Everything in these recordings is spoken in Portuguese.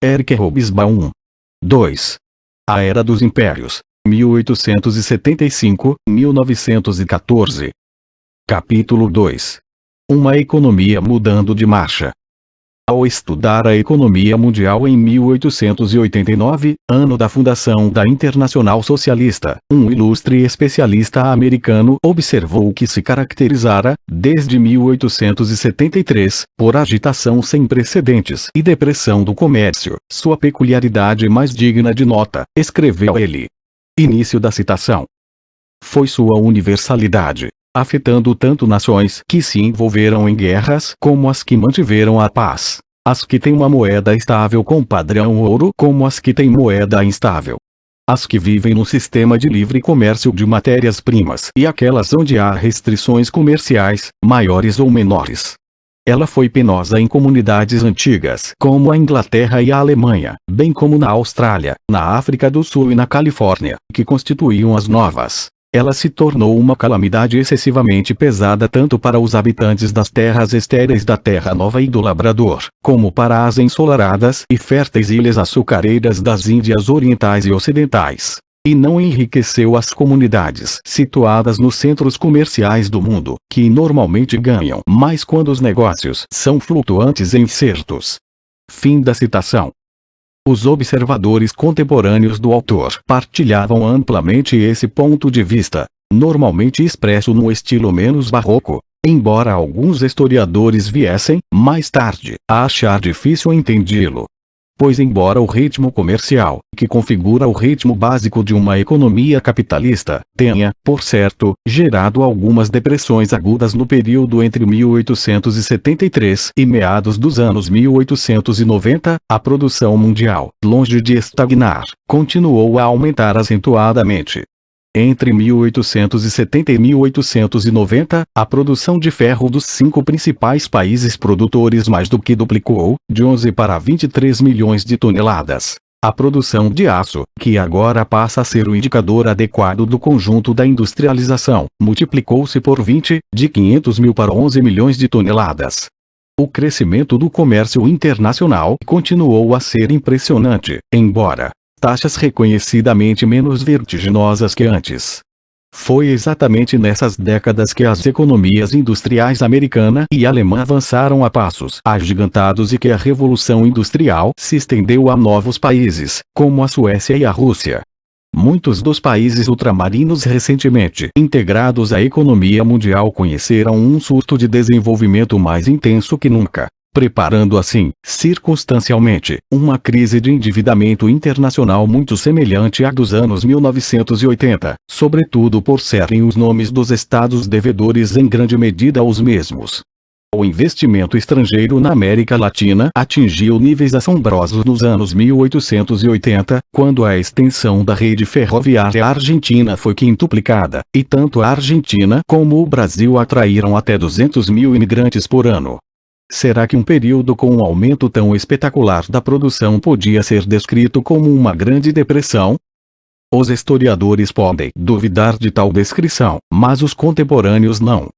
Eric Hobsbawm. 2. A Era dos Impérios, 1875-1914. Capítulo 2. Uma economia mudando de marcha. Ao estudar a economia mundial em 1889, ano da fundação da Internacional Socialista, um ilustre especialista americano observou que se caracterizara, desde 1873, por agitação sem precedentes e depressão do comércio. Sua peculiaridade mais digna de nota, escreveu ele. Início da citação. Foi sua universalidade, afetando tanto nações que se envolveram em guerras como as que mantiveram a paz, as que têm uma moeda estável com padrão ouro como as que têm moeda instável, as que vivem no sistema de livre comércio de matérias-primas e aquelas onde há restrições comerciais, maiores ou menores. Ela foi penosa em comunidades antigas como a Inglaterra e a Alemanha, bem como na Austrália, na África do Sul e na Califórnia, que constituíam as novas. Ela se tornou uma calamidade excessivamente pesada tanto para os habitantes das terras estéreis da Terra Nova e do Labrador, como para as ensolaradas e férteis ilhas açucareiras das Índias Orientais e Ocidentais. E não enriqueceu as comunidades situadas nos centros comerciais do mundo, que normalmente ganham mais quando os negócios são flutuantes e incertos. Fim da citação. Os observadores contemporâneos do autor partilhavam amplamente esse ponto de vista, normalmente expresso num estilo menos barroco, embora alguns historiadores viessem, mais tarde, a achar difícil entendê-lo. Pois embora o ritmo comercial, que configura o ritmo básico de uma economia capitalista, tenha, por certo, gerado algumas depressões agudas no período entre 1873 e meados dos anos 1890, a produção mundial, longe de estagnar, continuou a aumentar acentuadamente. Entre 1870 e 1890, a produção de ferro dos 5 principais países produtores mais do que duplicou, de 11 para 23 milhões de toneladas. A produção de aço, que agora passa a ser o indicador adequado do conjunto da industrialização, multiplicou-se por 20, de 500 mil para 11 milhões de toneladas. O crescimento do comércio internacional continuou a ser impressionante, embora taxas reconhecidamente menos vertiginosas que antes. Foi exatamente nessas décadas que as economias industriais americana e alemã avançaram a passos agigantados e que a Revolução Industrial se estendeu a novos países, como a Suécia e a Rússia. Muitos dos países ultramarinos recentemente integrados à economia mundial conheceram um surto de desenvolvimento mais intenso que nunca, preparando assim, circunstancialmente, uma crise de endividamento internacional muito semelhante à dos anos 1980, sobretudo por serem os nomes dos estados devedores em grande medida os mesmos. O investimento estrangeiro na América Latina atingiu níveis assombrosos nos anos 1880, quando a extensão da rede ferroviária argentina foi quintuplicada, e tanto a Argentina como o Brasil atraíram até 200 mil imigrantes por ano. Será que um período com um aumento tão espetacular da produção podia ser descrito como uma grande depressão? Os historiadores podem duvidar de tal descrição, mas os contemporâneos não.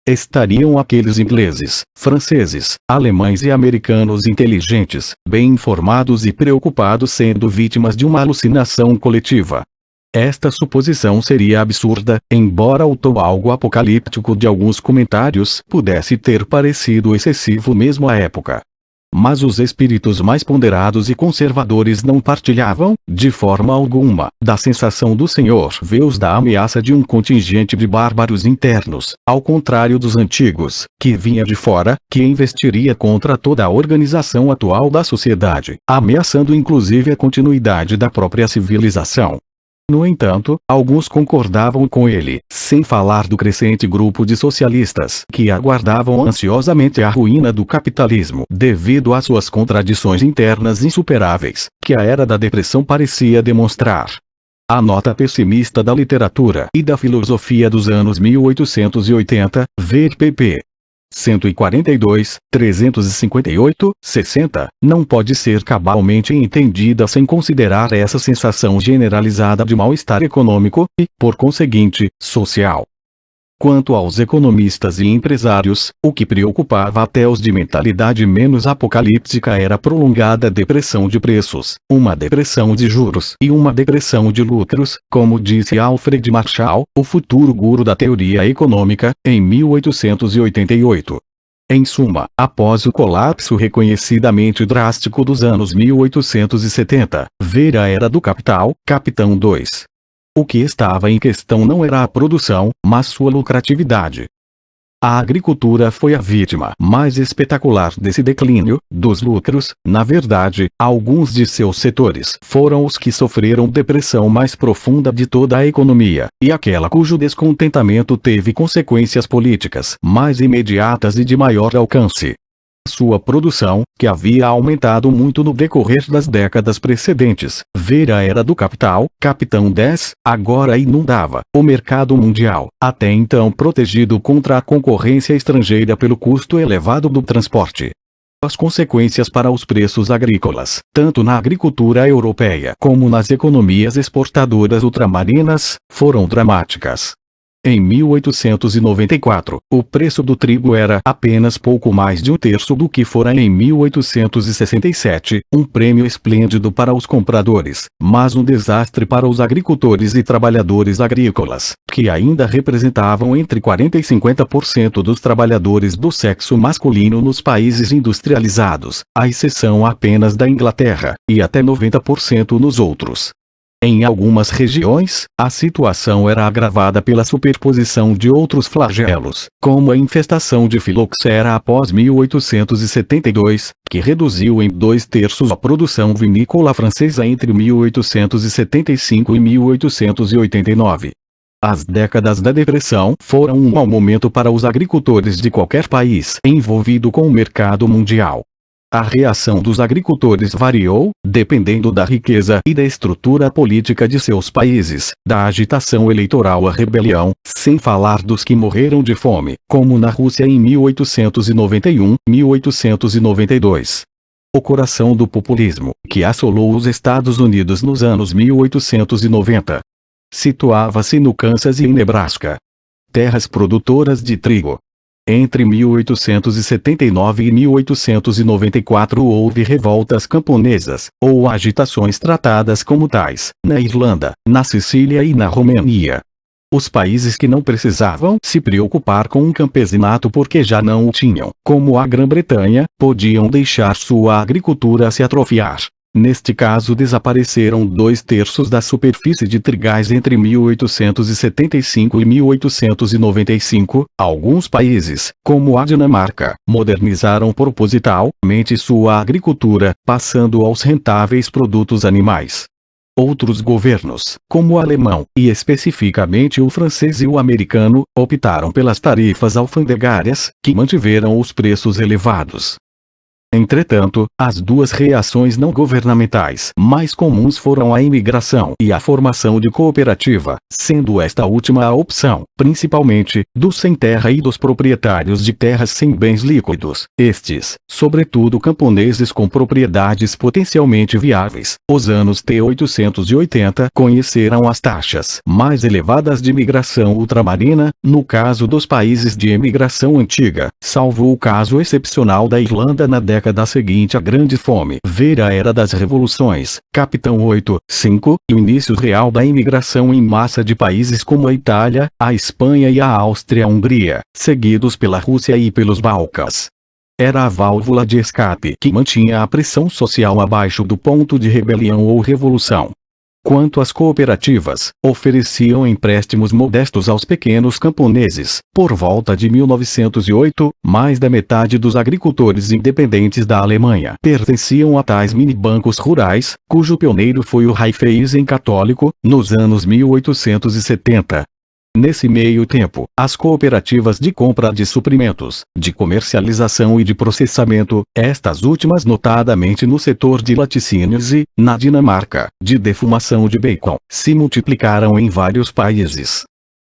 Estariam aqueles ingleses, franceses, alemães e americanos inteligentes, bem informados e preocupados sendo vítimas de uma alucinação coletiva? Esta suposição seria absurda, embora o tom algo apocalíptico de alguns comentários pudesse ter parecido excessivo mesmo à época. Mas os espíritos mais ponderados e conservadores não partilhavam, de forma alguma, da sensação do Senhor Deus da ameaça de um contingente de bárbaros internos, ao contrário dos antigos, que vinha de fora, que investiria contra toda a organização atual da sociedade, ameaçando inclusive a continuidade da própria civilização. No entanto, alguns concordavam com ele, sem falar do crescente grupo de socialistas que aguardavam ansiosamente a ruína do capitalismo devido às suas contradições internas insuperáveis, que a era da depressão parecia demonstrar. A nota pessimista da literatura e da filosofia dos anos 1880, VPP 142, 358, 60, não pode ser cabalmente entendida sem considerar essa sensação generalizada de mal-estar econômico e, por conseguinte, social. Quanto aos economistas e empresários, o que preocupava até os de mentalidade menos apocalíptica era a prolongada depressão de preços, uma depressão de juros e uma depressão de lucros, como disse Alfred Marshall, o futuro guru da teoria econômica, em 1888. Em suma, após o colapso reconhecidamente drástico dos anos 1870, veio a Era do Capital, Capitão 2. O que estava em questão não era a produção, mas sua lucratividade. A agricultura foi a vítima mais espetacular desse declínio dos lucros. Na verdade, alguns de seus setores foram os que sofreram depressão mais profunda de toda a economia, e aquela cujo descontentamento teve consequências políticas mais imediatas e de maior alcance. Sua produção, que havia aumentado muito no decorrer das décadas precedentes, veio a Era do Capital, Capitão 10, agora inundava o mercado mundial, até então protegido contra a concorrência estrangeira pelo custo elevado do transporte. As consequências para os preços agrícolas, tanto na agricultura europeia como nas economias exportadoras ultramarinas, foram dramáticas. Em 1894, o preço do trigo era apenas pouco mais de um terço do que fora em 1867, um prêmio esplêndido para os compradores, mas um desastre para os agricultores e trabalhadores agrícolas, que ainda representavam entre 40% e 50% dos trabalhadores do sexo masculino nos países industrializados, à exceção apenas da Inglaterra, e até 90% nos outros. Em algumas regiões, a situação era agravada pela superposição de outros flagelos, como a infestação de filoxera após 1872, que reduziu em 2/3 a produção vinícola francesa entre 1875 e 1889. As décadas da depressão foram um mau momento para os agricultores de qualquer país envolvido com o mercado mundial. A reação dos agricultores variou, dependendo da riqueza e da estrutura política de seus países, da agitação eleitoral à rebelião, sem falar dos que morreram de fome, como na Rússia em 1891, 1892. O coração do populismo, que assolou os Estados Unidos nos anos 1890, situava-se no Kansas e em Nebraska, terras produtoras de trigo. Entre 1879 e 1894 houve revoltas camponesas, ou agitações tratadas como tais, na Irlanda, na Sicília e na Romênia. Os países que não precisavam se preocupar com um campesinato porque já não o tinham, como a Grã-Bretanha, podiam deixar sua agricultura se atrofiar. Neste caso desapareceram 2/3 da superfície de trigais entre 1875 e 1895. Alguns países, como a Dinamarca, modernizaram propositalmente sua agricultura, passando aos rentáveis produtos animais. Outros governos, como o alemão, e especificamente o francês e o americano, optaram pelas tarifas alfandegárias, que mantiveram os preços elevados. Entretanto, as duas reações não governamentais mais comuns foram a imigração e a formação de cooperativa, sendo esta última a opção, principalmente, dos sem-terra e dos proprietários de terras sem bens líquidos, estes, sobretudo camponeses com propriedades potencialmente viáveis. Os anos T880 conheceram as taxas mais elevadas de migração ultramarina, no caso dos países de emigração antiga, salvo o caso excepcional da Irlanda na década seguinte à Grande Fome. Ver a Era das Revoluções, Capitão 8.5, e o início real da imigração em massa de países como a Itália, a Espanha e a Áustria-Hungria, seguidos pela Rússia e pelos Balcãs. Era a válvula de escape que mantinha a pressão social abaixo do ponto de rebelião ou revolução. Quanto às cooperativas, ofereciam empréstimos modestos aos pequenos camponeses. Por volta de 1908, mais da metade dos agricultores independentes da Alemanha pertenciam a tais mini-bancos rurais, cujo pioneiro foi o Raiffeisen católico, nos anos 1870. Nesse meio tempo, as cooperativas de compra de suprimentos, de comercialização e de processamento, estas últimas notadamente no setor de laticínios e, na Dinamarca, de defumação de bacon, se multiplicaram em vários países.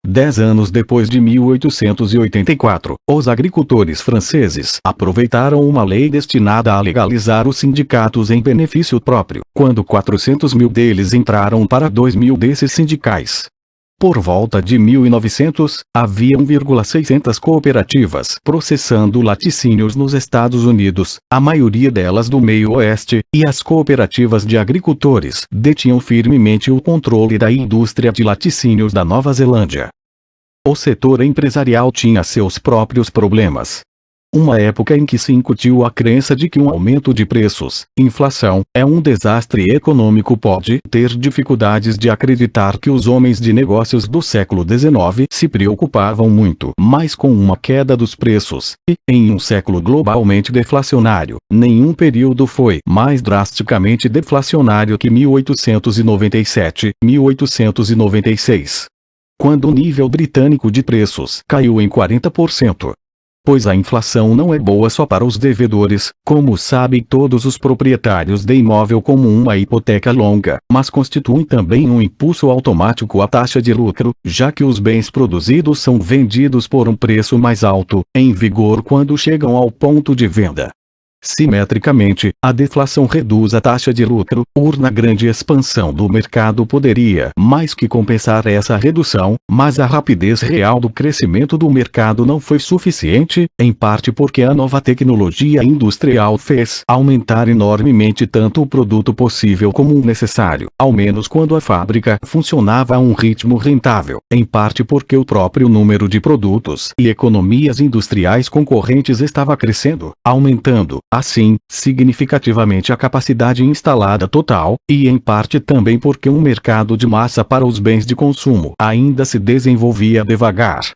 10 anos depois de 1884, os agricultores franceses aproveitaram uma lei destinada a legalizar os sindicatos em benefício próprio, quando 400 mil deles entraram para 2 mil desses sindicais. Por volta de 1900, havia 1,600 cooperativas processando laticínios nos Estados Unidos, a maioria delas do meio oeste, e as cooperativas de agricultores detinham firmemente o controle da indústria de laticínios da Nova Zelândia. O setor empresarial tinha seus próprios problemas. Uma época em que se incutiu a crença de que um aumento de preços, inflação, é um desastre econômico pode ter dificuldades de acreditar que os homens de negócios do século XIX se preocupavam muito mais com uma queda dos preços, e, em um século globalmente deflacionário, nenhum período foi mais drasticamente deflacionário que 1897, 1896. Quando o nível britânico de preços caiu em 40%. Pois a inflação não é boa só para os devedores, como sabem todos os proprietários de imóvel como uma hipoteca longa, mas constitui também um impulso automático à taxa de lucro, já que os bens produzidos são vendidos por um preço mais alto, em vigor quando chegam ao ponto de venda. Simetricamente, a deflação reduz a taxa de lucro, uma grande expansão do mercado poderia mais que compensar essa redução, mas a rapidez real do crescimento do mercado não foi suficiente, em parte porque a nova tecnologia industrial fez aumentar enormemente tanto o produto possível como o necessário, ao menos quando a fábrica funcionava a um ritmo rentável, em parte porque o próprio número de produtos e economias industriais concorrentes estava crescendo, aumentando, assim, significativamente a capacidade instalada total, e em parte também porque um mercado de massa para os bens de consumo ainda se desenvolvia devagar.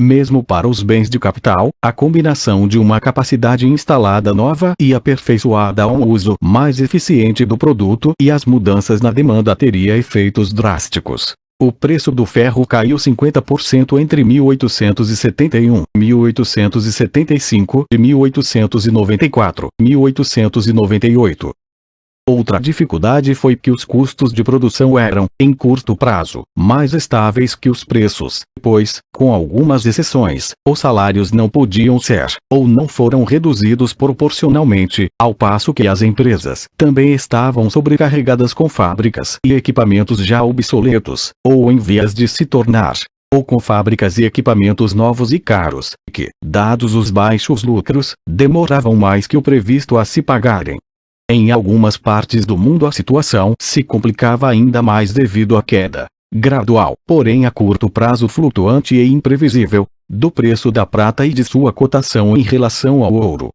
Mesmo para os bens de capital, a combinação de uma capacidade instalada nova e aperfeiçoada a um uso mais eficiente do produto e as mudanças na demanda teria efeitos drásticos. O preço do ferro caiu 50% entre 1871, 1875 e 1894, 1898. Outra dificuldade foi que os custos de produção eram, em curto prazo, mais estáveis que os preços, pois, com algumas exceções, os salários não podiam ser, ou não foram reduzidos proporcionalmente, ao passo que as empresas também estavam sobrecarregadas com fábricas e equipamentos já obsoletos, ou em vias de se tornar, ou com fábricas e equipamentos novos e caros, que, dados os baixos lucros, demoravam mais que o previsto a se pagarem. Em algumas partes do mundo a situação se complicava ainda mais devido à queda, gradual, porém a curto prazo flutuante e imprevisível, do preço da prata e de sua cotação em relação ao ouro.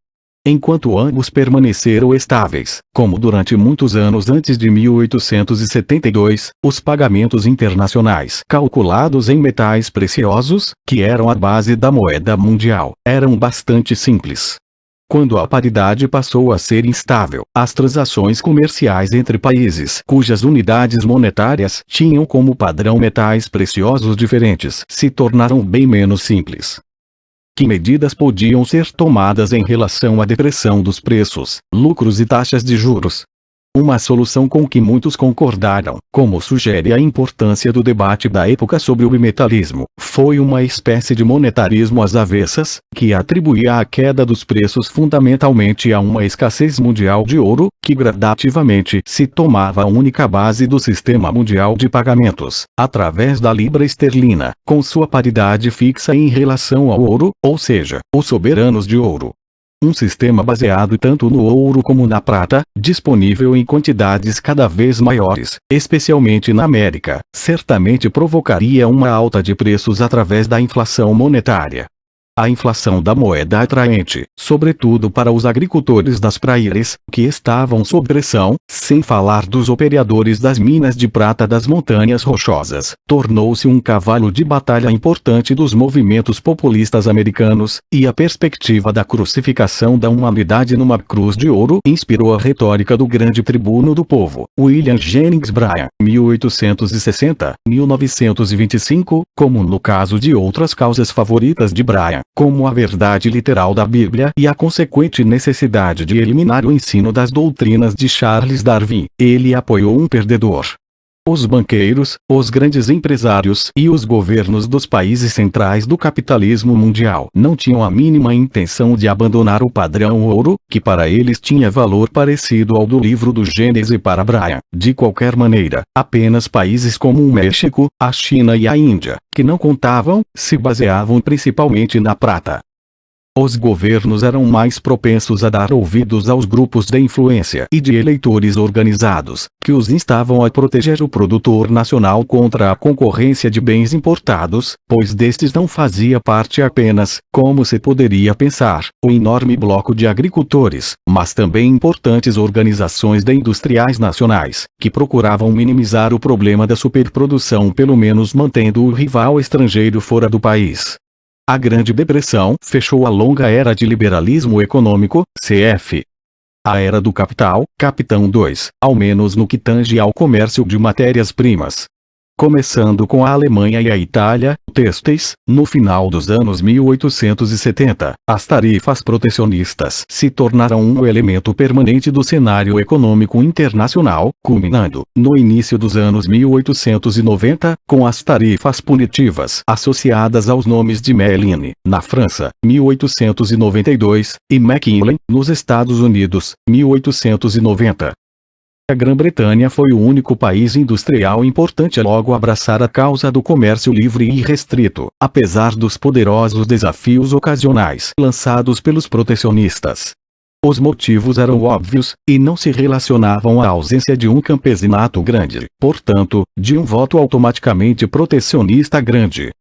Enquanto ambos permaneceram estáveis, como durante muitos anos antes de 1872, os pagamentos internacionais calculados em metais preciosos, que eram a base da moeda mundial, eram bastante simples. Quando a paridade passou a ser instável, as transações comerciais entre países cujas unidades monetárias tinham como padrão metais preciosos diferentes se tornaram bem menos simples. Que medidas podiam ser tomadas em relação à depressão dos preços, lucros e taxas de juros? Uma solução com que muitos concordaram, como sugere a importância do debate da época sobre o bimetalismo, foi uma espécie de monetarismo às avessas, que atribuía a queda dos preços fundamentalmente a uma escassez mundial de ouro, que gradativamente se tomava a única base do sistema mundial de pagamentos, através da libra esterlina, com sua paridade fixa em relação ao ouro, ou seja, os soberanos de ouro. Um sistema baseado tanto no ouro como na prata, disponível em quantidades cada vez maiores, especialmente na América, certamente provocaria uma alta de preços através da inflação monetária. A inflação da moeda atraente, sobretudo para os agricultores das prairies, que estavam sob pressão, sem falar dos operadores das minas de prata das montanhas rochosas, tornou-se um cavalo de batalha importante dos movimentos populistas americanos, e a perspectiva da crucificação da humanidade numa cruz de ouro inspirou a retórica do grande tribuno do povo, William Jennings Bryan, 1860-1925, como no caso de outras causas favoritas de Bryan, como a verdade literal da Bíblia e a consequente necessidade de eliminar o ensino das doutrinas de Charles Darwin. Ele apoiou um perdedor. Os banqueiros, os grandes empresários e os governos dos países centrais do capitalismo mundial não tinham a mínima intenção de abandonar o padrão ouro, que para eles tinha valor parecido ao do livro do Gênesis para Abraham. De qualquer maneira, apenas países como o México, a China e a Índia, que não contavam, se baseavam principalmente na prata. Os governos eram mais propensos a dar ouvidos aos grupos de influência e de eleitores organizados, que os instavam a proteger o produtor nacional contra a concorrência de bens importados, pois destes não fazia parte apenas, como se poderia pensar, o enorme bloco de agricultores, mas também importantes organizações de industriais nacionais, que procuravam minimizar o problema da superprodução pelo menos mantendo o rival estrangeiro fora do país. A Grande Depressão fechou a longa era de liberalismo econômico, cf. A Era do Capital, Capitão 2, ao menos no que tange ao comércio de matérias-primas. Começando com a Alemanha e a Itália, têxteis, no final dos anos 1870, as tarifas protecionistas se tornaram um elemento permanente do cenário econômico internacional, culminando, no início dos anos 1890, com as tarifas punitivas associadas aos nomes de Méline, na França, 1892, e McKinley, nos Estados Unidos, 1890. A Grã-Bretanha foi o único país industrial importante a logo abraçar a causa do comércio livre e restrito, apesar dos poderosos desafios ocasionais lançados pelos protecionistas. Os motivos eram óbvios, e não se relacionavam à ausência de um campesinato grande, portanto, de um voto automaticamente protecionista grande.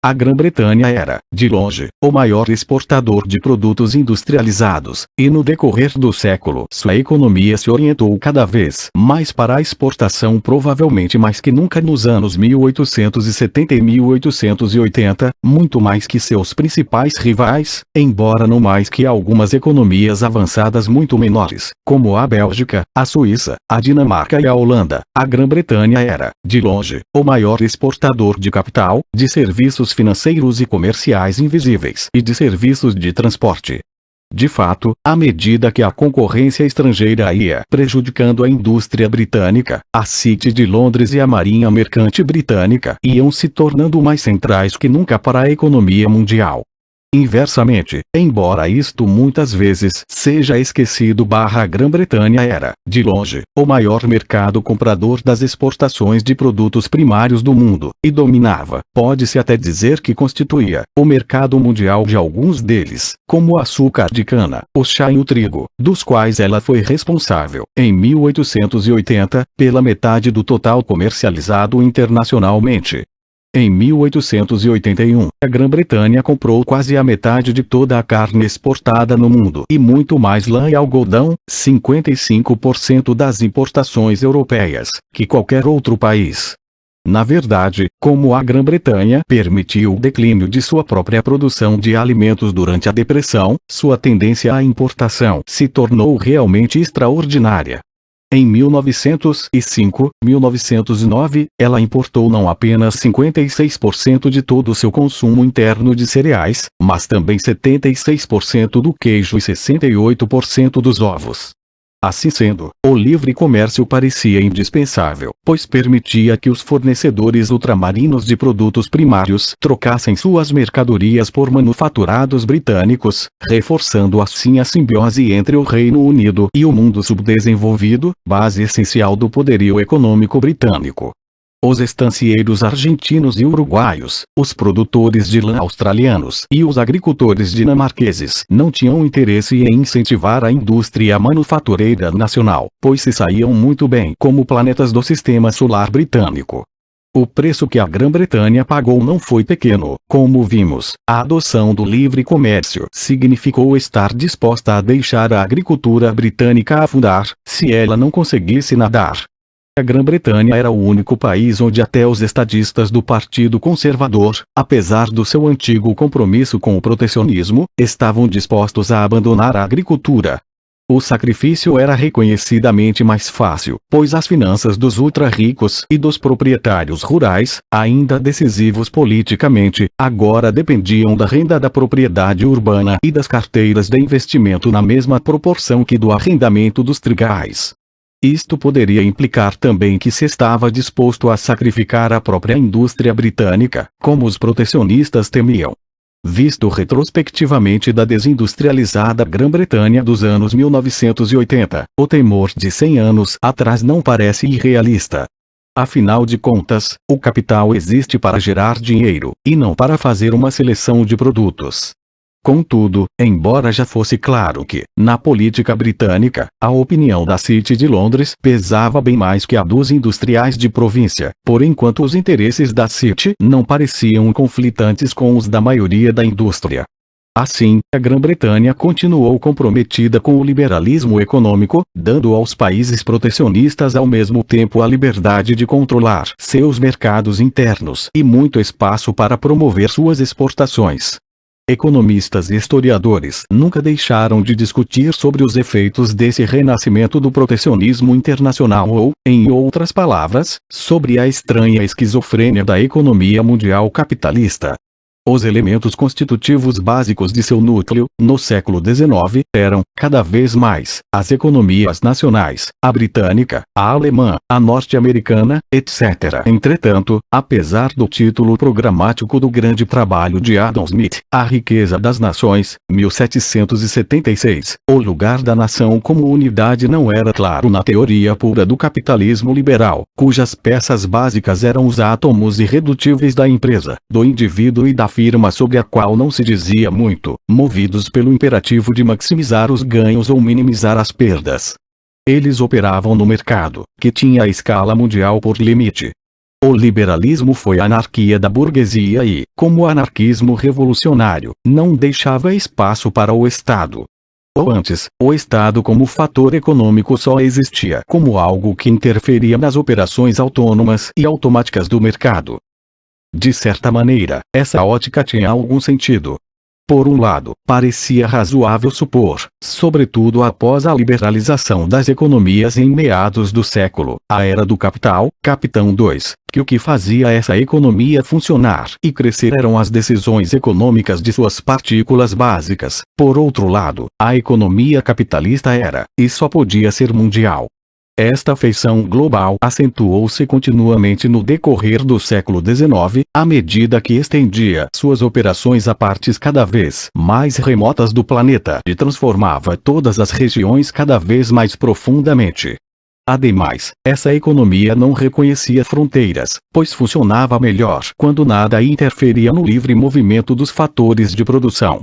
A Grã-Bretanha era, de longe, o maior exportador de produtos industrializados, e no decorrer do século sua economia se orientou cada vez mais para a exportação, provavelmente mais que nunca nos anos 1870 e 1880, muito mais que seus principais rivais, embora não mais que algumas economias avançadas muito menores, como a Bélgica, a Suíça, a Dinamarca e a Holanda. A Grã-Bretanha era, de longe, o maior exportador de capital, de serviços financeiros e comerciais invisíveis e de serviços de transporte. De fato, à medida que a concorrência estrangeira ia prejudicando a indústria britânica, a City de Londres e a Marinha Mercante Britânica iam se tornando mais centrais que nunca para a economia mundial. Inversamente, embora isto muitas vezes seja esquecido, a Grã-Bretanha era, de longe, o maior mercado comprador das exportações de produtos primários do mundo, e dominava, pode-se até dizer que constituía, o mercado mundial de alguns deles, como o açúcar de cana, o chá e o trigo, dos quais ela foi responsável, em 1880, pela metade do total comercializado internacionalmente. Em 1881, a Grã-Bretanha comprou quase a metade de toda a carne exportada no mundo e muito mais lã e algodão, 55% das importações europeias, que qualquer outro país. Na verdade, como a Grã-Bretanha permitiu o declínio de sua própria produção de alimentos durante a Depressão, sua tendência à importação se tornou realmente extraordinária. Em 1905, 1909, ela importou não apenas 56% de todo o seu consumo interno de cereais, mas também 76% do queijo e 68% dos ovos. Assim sendo, o livre comércio parecia indispensável, pois permitia que os fornecedores ultramarinos de produtos primários trocassem suas mercadorias por manufaturados britânicos, reforçando assim a simbiose entre o Reino Unido e o mundo subdesenvolvido, base essencial do poderio econômico britânico. Os estancieiros argentinos e uruguaios, os produtores de lã australianos e os agricultores dinamarqueses não tinham interesse em incentivar a indústria manufatureira nacional, pois se saíam muito bem como planetas do sistema solar britânico. O preço que a Grã-Bretanha pagou não foi pequeno, como vimos. A adoção do livre comércio significou estar disposta a deixar a agricultura britânica afundar, se ela não conseguisse nadar. A Grã-Bretanha era o único país onde até os estadistas do Partido Conservador, apesar do seu antigo compromisso com o protecionismo, estavam dispostos a abandonar a agricultura. O sacrifício era reconhecidamente mais fácil, pois as finanças dos ultra-ricos e dos proprietários rurais, ainda decisivos politicamente, agora dependiam da renda da propriedade urbana e das carteiras de investimento na mesma proporção que do arrendamento dos trigais. Isto poderia implicar também que se estava disposto a sacrificar a própria indústria britânica, como os protecionistas temiam. Visto retrospectivamente da desindustrializada Grã-Bretanha dos anos 1980, o temor de 100 anos atrás não parece irrealista. Afinal de contas, o capital existe para gerar dinheiro, e não para fazer uma seleção de produtos. Contudo, embora já fosse claro que, na política britânica, a opinião da City de Londres pesava bem mais que a dos industriais de província, por enquanto os interesses da City não pareciam conflitantes com os da maioria da indústria. Assim, a Grã-Bretanha continuou comprometida com o liberalismo econômico, dando aos países protecionistas ao mesmo tempo a liberdade de controlar seus mercados internos e muito espaço para promover suas exportações. Economistas e historiadores nunca deixaram de discutir sobre os efeitos desse renascimento do protecionismo internacional ou, em outras palavras, sobre a estranha esquizofrênia da economia mundial capitalista. Os elementos constitutivos básicos de seu núcleo, no século XIX, eram, cada vez mais, as economias nacionais, a britânica, a alemã, a norte-americana, etc. Entretanto, apesar do título programático do grande trabalho de Adam Smith, A Riqueza das Nações, 1776, o lugar da nação como unidade não era claro na teoria pura do capitalismo liberal, cujas peças básicas eram os átomos irredutíveis da empresa, do indivíduo e da firma sobre a qual não se dizia muito, movidos pelo imperativo de maximizar os ganhos ou minimizar as perdas. Eles operavam no mercado, que tinha a escala mundial por limite. O liberalismo foi a anarquia da burguesia e, como anarquismo revolucionário, não deixava espaço para o Estado. Ou antes, o Estado como fator econômico só existia como algo que interferia nas operações autônomas e automáticas do mercado. De certa maneira, essa ótica tinha algum sentido. Por um lado, parecia razoável supor, sobretudo após a liberalização das economias em meados do século, a era do capital, Capitão 2, que o que fazia essa economia funcionar e crescer eram as decisões econômicas de suas partículas básicas. Por outro lado, a economia capitalista era, e só podia ser mundial. Esta feição global acentuou-se continuamente no decorrer do século XIX, à medida que estendia suas operações a partes cada vez mais remotas do planeta e transformava todas as regiões cada vez mais profundamente. Ademais, essa economia não reconhecia fronteiras, pois funcionava melhor quando nada interferia no livre movimento dos fatores de produção.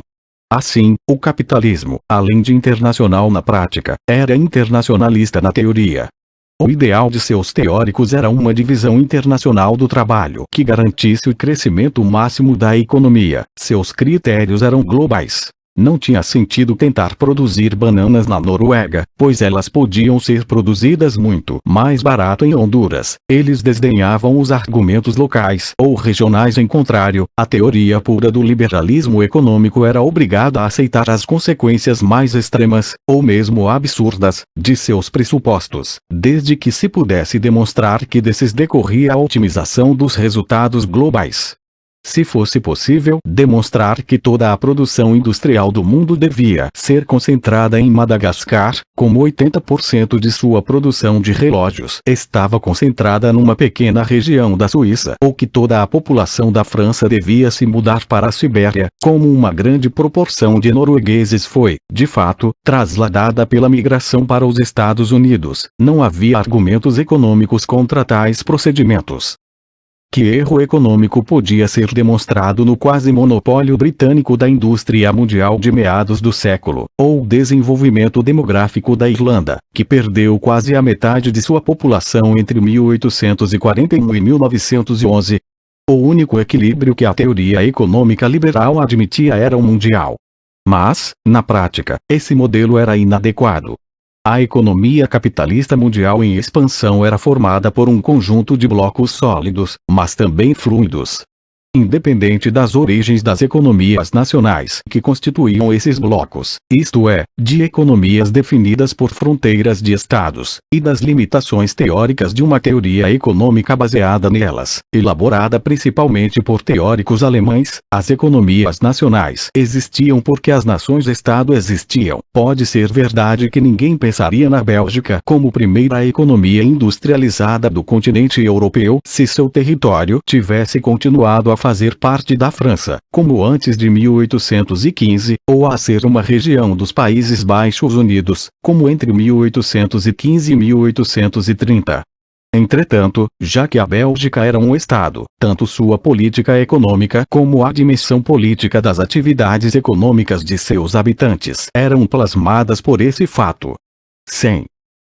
Assim, o capitalismo, além de internacional na prática, era internacionalista na teoria. O ideal de seus teóricos era uma divisão internacional do trabalho que garantisse o crescimento máximo da economia. Seus critérios eram globais. Não tinha sentido tentar produzir bananas na Noruega, pois elas podiam ser produzidas muito mais barato em Honduras. Eles desdenhavam os argumentos locais ou regionais. Em contrário, a teoria pura do liberalismo econômico era obrigada a aceitar as consequências mais extremas, ou mesmo absurdas, de seus pressupostos, desde que se pudesse demonstrar que desses decorria a otimização dos resultados globais. Se fosse possível demonstrar que toda a produção industrial do mundo devia ser concentrada em Madagascar, como 80% de sua produção de relógios estava concentrada numa pequena região da Suíça, ou que toda a população da França devia se mudar para a Sibéria, como uma grande proporção de noruegueses foi, de fato, trasladada pela migração para os Estados Unidos, não havia argumentos econômicos contra tais procedimentos. Que erro econômico podia ser demonstrado no quase monopólio britânico da indústria mundial de meados do século, ou o desenvolvimento demográfico da Irlanda, que perdeu quase a metade de sua população entre 1841 e 1911? O único equilíbrio que a teoria econômica liberal admitia era o mundial. Mas, na prática, esse modelo era inadequado. A economia capitalista mundial em expansão era formada por um conjunto de blocos sólidos, mas também fluidos. independente das origens das economias nacionais que constituíam esses blocos, isto é, de economias definidas por fronteiras de estados, e das limitações teóricas de uma teoria econômica baseada nelas, elaborada principalmente por teóricos alemães. As economias nacionais existiam porque as nações-estado existiam. Pode ser verdade que ninguém pensaria na Bélgica como primeira economia industrializada do continente europeu se seu território tivesse continuado a fazer parte da França, como antes de 1815, ou a ser uma região dos Países Baixos Unidos, como entre 1815 e 1830. Entretanto, já que a Bélgica era um Estado, tanto sua política econômica como a dimensão política das atividades econômicas de seus habitantes eram plasmadas por esse fato. Sem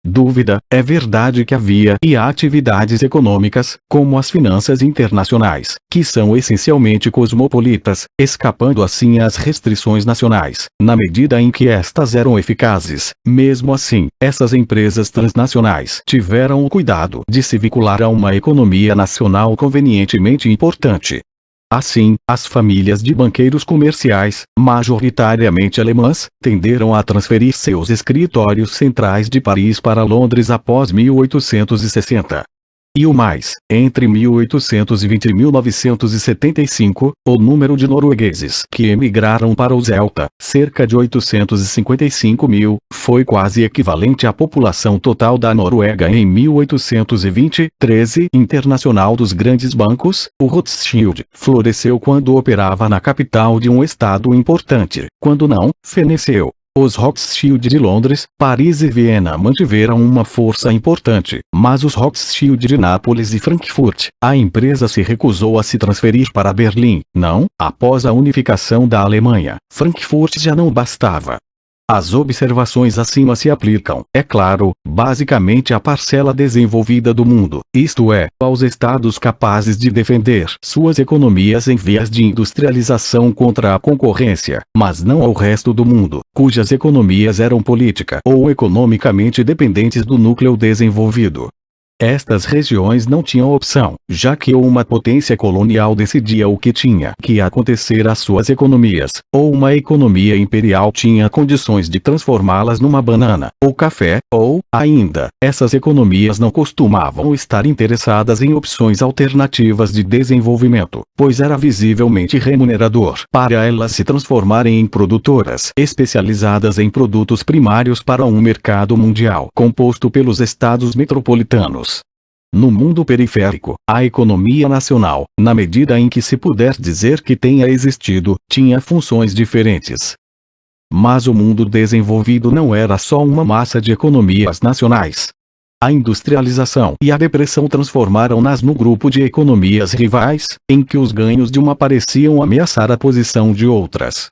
dúvida, é verdade que havia e há atividades econômicas, como as finanças internacionais, que são essencialmente cosmopolitas, escapando assim às restrições nacionais, na medida em que estas eram eficazes. Mesmo assim, essas empresas transnacionais tiveram o cuidado de se vincular a uma economia nacional convenientemente importante. Assim, as famílias de banqueiros comerciais, majoritariamente alemãs, tenderam a transferir seus escritórios centrais de Paris para Londres após 1860. E o mais, entre 1820 e 1975, o número de noruegueses que emigraram para o Celta, cerca de 855 mil, foi quase equivalente à população total da Noruega em 1820. 13. Internacional dos grandes bancos, o Rothschild, floresceu quando operava na capital de um estado importante, quando não, feneceu. Os Rothschild de Londres, Paris e Viena mantiveram uma força importante, mas os Rothschild de Nápoles e Frankfurt, a empresa se recusou a se transferir para Berlim. Não, após a unificação da Alemanha, Frankfurt já não bastava. As observações acima se aplicam, é claro, basicamente à parcela desenvolvida do mundo, isto é, aos estados capazes de defender suas economias em vias de industrialização contra a concorrência, mas não ao resto do mundo, cujas economias eram política ou economicamente dependentes do núcleo desenvolvido. Estas regiões não tinham opção, já que ou uma potência colonial decidia o que tinha que acontecer às suas economias, ou uma economia imperial tinha condições de transformá-las numa banana, ou café, ou, ainda, essas economias não costumavam estar interessadas em opções alternativas de desenvolvimento, pois era visivelmente remunerador para elas se transformarem em produtoras especializadas em produtos primários para um mercado mundial composto pelos estados metropolitanos. No mundo periférico, a economia nacional, na medida em que se puder dizer que tenha existido, tinha funções diferentes. Mas o mundo desenvolvido não era só uma massa de economias nacionais. A industrialização e a depressão transformaram-nas no grupo de economias rivais, em que os ganhos de uma pareciam ameaçar a posição de outras.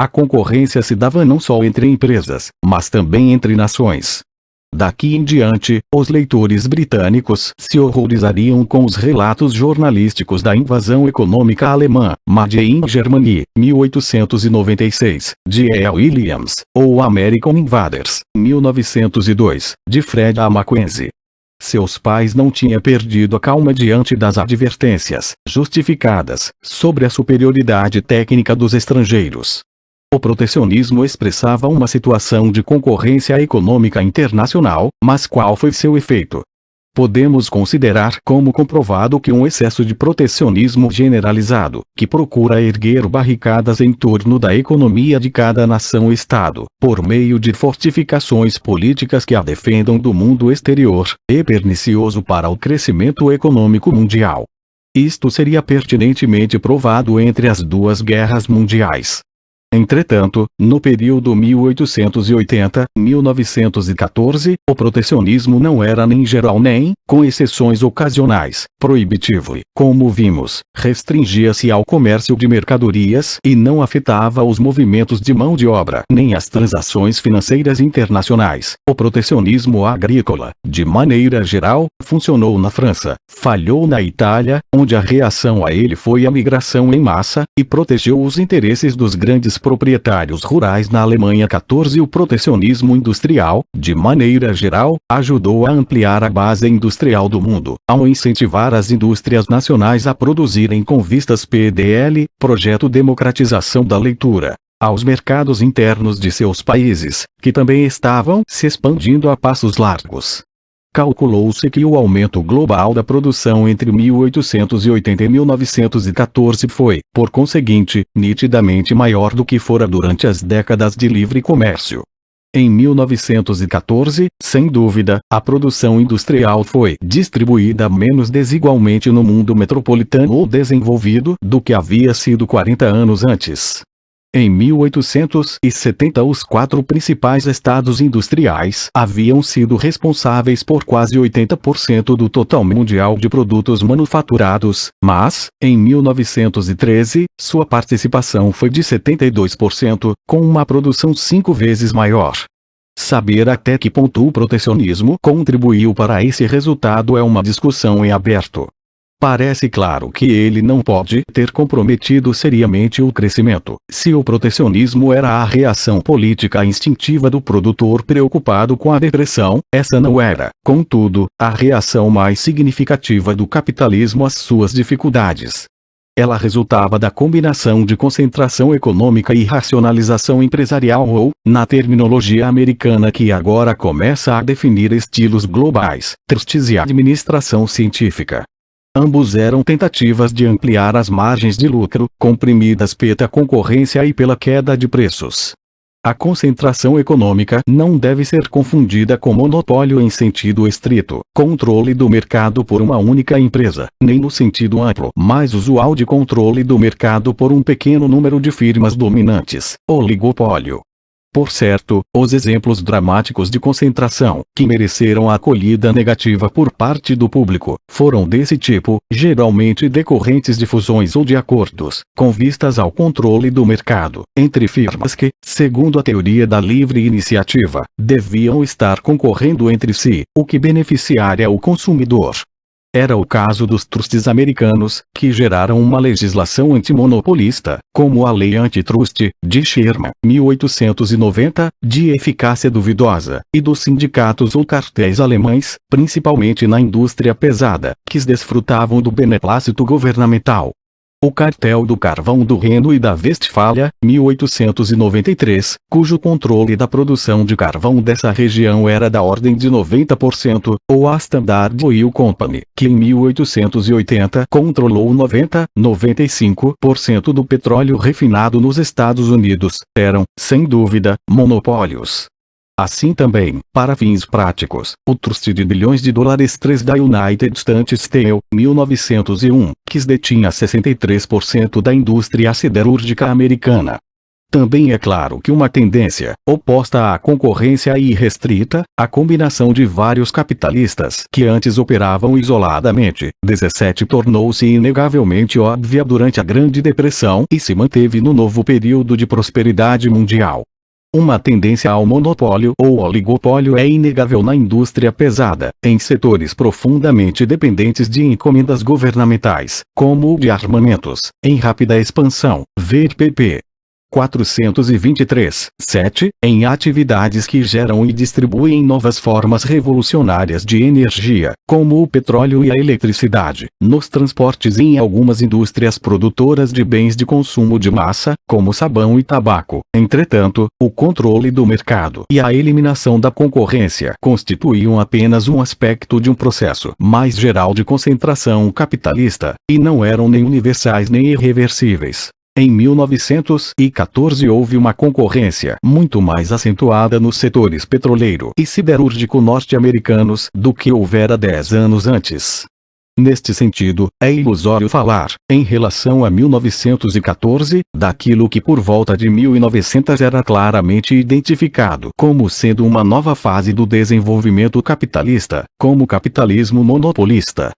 A concorrência se dava não só entre empresas, mas também entre nações. Daqui em diante, os leitores britânicos se horrorizariam com os relatos jornalísticos da invasão econômica alemã, Made in Germany, 1896, de E. Williams, ou American Invaders, 1902, de Fred A. Mackenzie. Seus pais não tinham perdido a calma diante das advertências, justificadas, sobre a superioridade técnica dos estrangeiros. O protecionismo expressava uma situação de concorrência econômica internacional, mas qual foi seu efeito? Podemos considerar como comprovado que um excesso de protecionismo generalizado, que procura erguer barricadas em torno da economia de cada nação-estado, por meio de fortificações políticas que a defendam do mundo exterior, é pernicioso para o crescimento econômico mundial. Isto seria pertinentemente provado entre as duas guerras mundiais. Entretanto, no período 1880-1914, o protecionismo não era nem geral nem, com exceções ocasionais, proibitivo e, como vimos, restringia-se ao comércio de mercadorias e não afetava os movimentos de mão de obra nem as transações financeiras internacionais. O protecionismo agrícola, de maneira geral, funcionou na França, falhou na Itália, onde a reação a ele foi a migração em massa, e protegeu os interesses dos grandes grandes proprietários rurais na Alemanha. 14. O protecionismo industrial, de maneira geral, ajudou a ampliar a base industrial do mundo, ao incentivar as indústrias nacionais a produzirem com vistas PDL, Projeto Democratização da Leitura, aos mercados internos de seus países, que também estavam se expandindo a passos largos. Calculou-se que o aumento global da produção entre 1880 e 1914 foi, por conseguinte, nitidamente maior do que fora durante as décadas de livre comércio. Em 1914, sem dúvida, a produção industrial foi distribuída menos desigualmente no mundo metropolitano ou desenvolvido do que havia sido 40 anos antes. Em 1870, os 4 principais estados industriais haviam sido responsáveis por quase 80% do total mundial de produtos manufaturados, mas, em 1913, sua participação foi de 72%, com uma produção 5 vezes maior. Saber até que ponto o protecionismo contribuiu para esse resultado é uma discussão em aberto. Parece claro que ele não pode ter comprometido seriamente o crescimento, se o protecionismo era a reação política instintiva do produtor preocupado com a depressão. Essa não era, contudo, a reação mais significativa do capitalismo às suas dificuldades. Ela resultava da combinação de concentração econômica e racionalização empresarial ou, na terminologia americana que agora começa a definir estilos globais, trusts e administração científica. Ambos eram tentativas de ampliar as margens de lucro, comprimidas pela concorrência e pela queda de preços. A concentração econômica não deve ser confundida com monopólio em sentido estrito, controle do mercado por uma única empresa, nem no sentido amplo, mais usual de controle do mercado por um pequeno número de firmas dominantes, oligopólio. Por certo, os exemplos dramáticos de concentração, que mereceram a acolhida negativa por parte do público, foram desse tipo, geralmente decorrentes de fusões ou de acordos, com vistas ao controle do mercado, entre firmas que, segundo a teoria da livre iniciativa, deviam estar concorrendo entre si, o que beneficiaria o consumidor. Era o caso dos trusts americanos, que geraram uma legislação antimonopolista, como a Lei Antitrust, de Sherman, 1890, de eficácia duvidosa, e dos sindicatos ou cartéis alemães, principalmente na indústria pesada, que desfrutavam do beneplácito governamental. O Cartel do Carvão do Reno e da Westfália, 1893, cujo controle da produção de carvão dessa região era da ordem de 90%, ou a Standard Oil Company, que em 1880 controlou 95% do petróleo refinado nos Estados Unidos, eram, sem dúvida, monopólios. Assim também, para fins práticos, o trust de bilhões de dólares 3 da United States Steel, 1901, que detinha 63% da indústria siderúrgica americana. Também é claro que uma tendência, oposta à concorrência irrestrita, a combinação de vários capitalistas que antes operavam isoladamente, 17 tornou-se inegavelmente óbvia durante a Grande Depressão e se manteve no novo período de prosperidade mundial. Uma tendência ao monopólio ou oligopólio é inegável na indústria pesada, em setores profundamente dependentes de encomendas governamentais, como o de armamentos, em rápida expansão, ver pp. 423, 7, em atividades que geram e distribuem novas formas revolucionárias de energia, como o petróleo e a eletricidade, nos transportes e em algumas indústrias produtoras de bens de consumo de massa, como sabão e tabaco. Entretanto, o controle do mercado e a eliminação da concorrência constituíam apenas um aspecto de um processo mais geral de concentração capitalista, e não eram nem universais nem irreversíveis. Em 1914 houve uma concorrência muito mais acentuada nos setores petroleiro e siderúrgico norte-americanos do que houvera 10 anos antes. Neste sentido, é ilusório falar, em relação a 1914, daquilo que por volta de 1900 era claramente identificado como sendo uma nova fase do desenvolvimento capitalista, como capitalismo monopolista.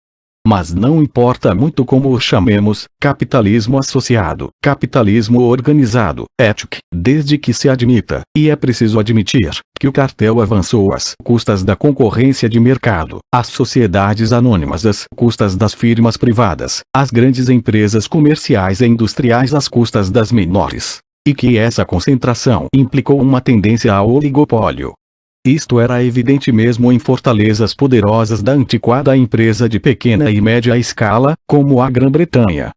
Mas não importa muito como o chamemos, capitalismo associado, capitalismo organizado, ético, desde que se admita, e é preciso admitir, que o cartel avançou às custas da concorrência de mercado, as sociedades anônimas às custas das firmas privadas, as grandes empresas comerciais e industriais às custas das menores. e que essa concentração implicou uma tendência ao oligopólio. Isto era evidente mesmo em fortalezas poderosas da antiquada empresa de pequena e média escala, como a Grã-Bretanha.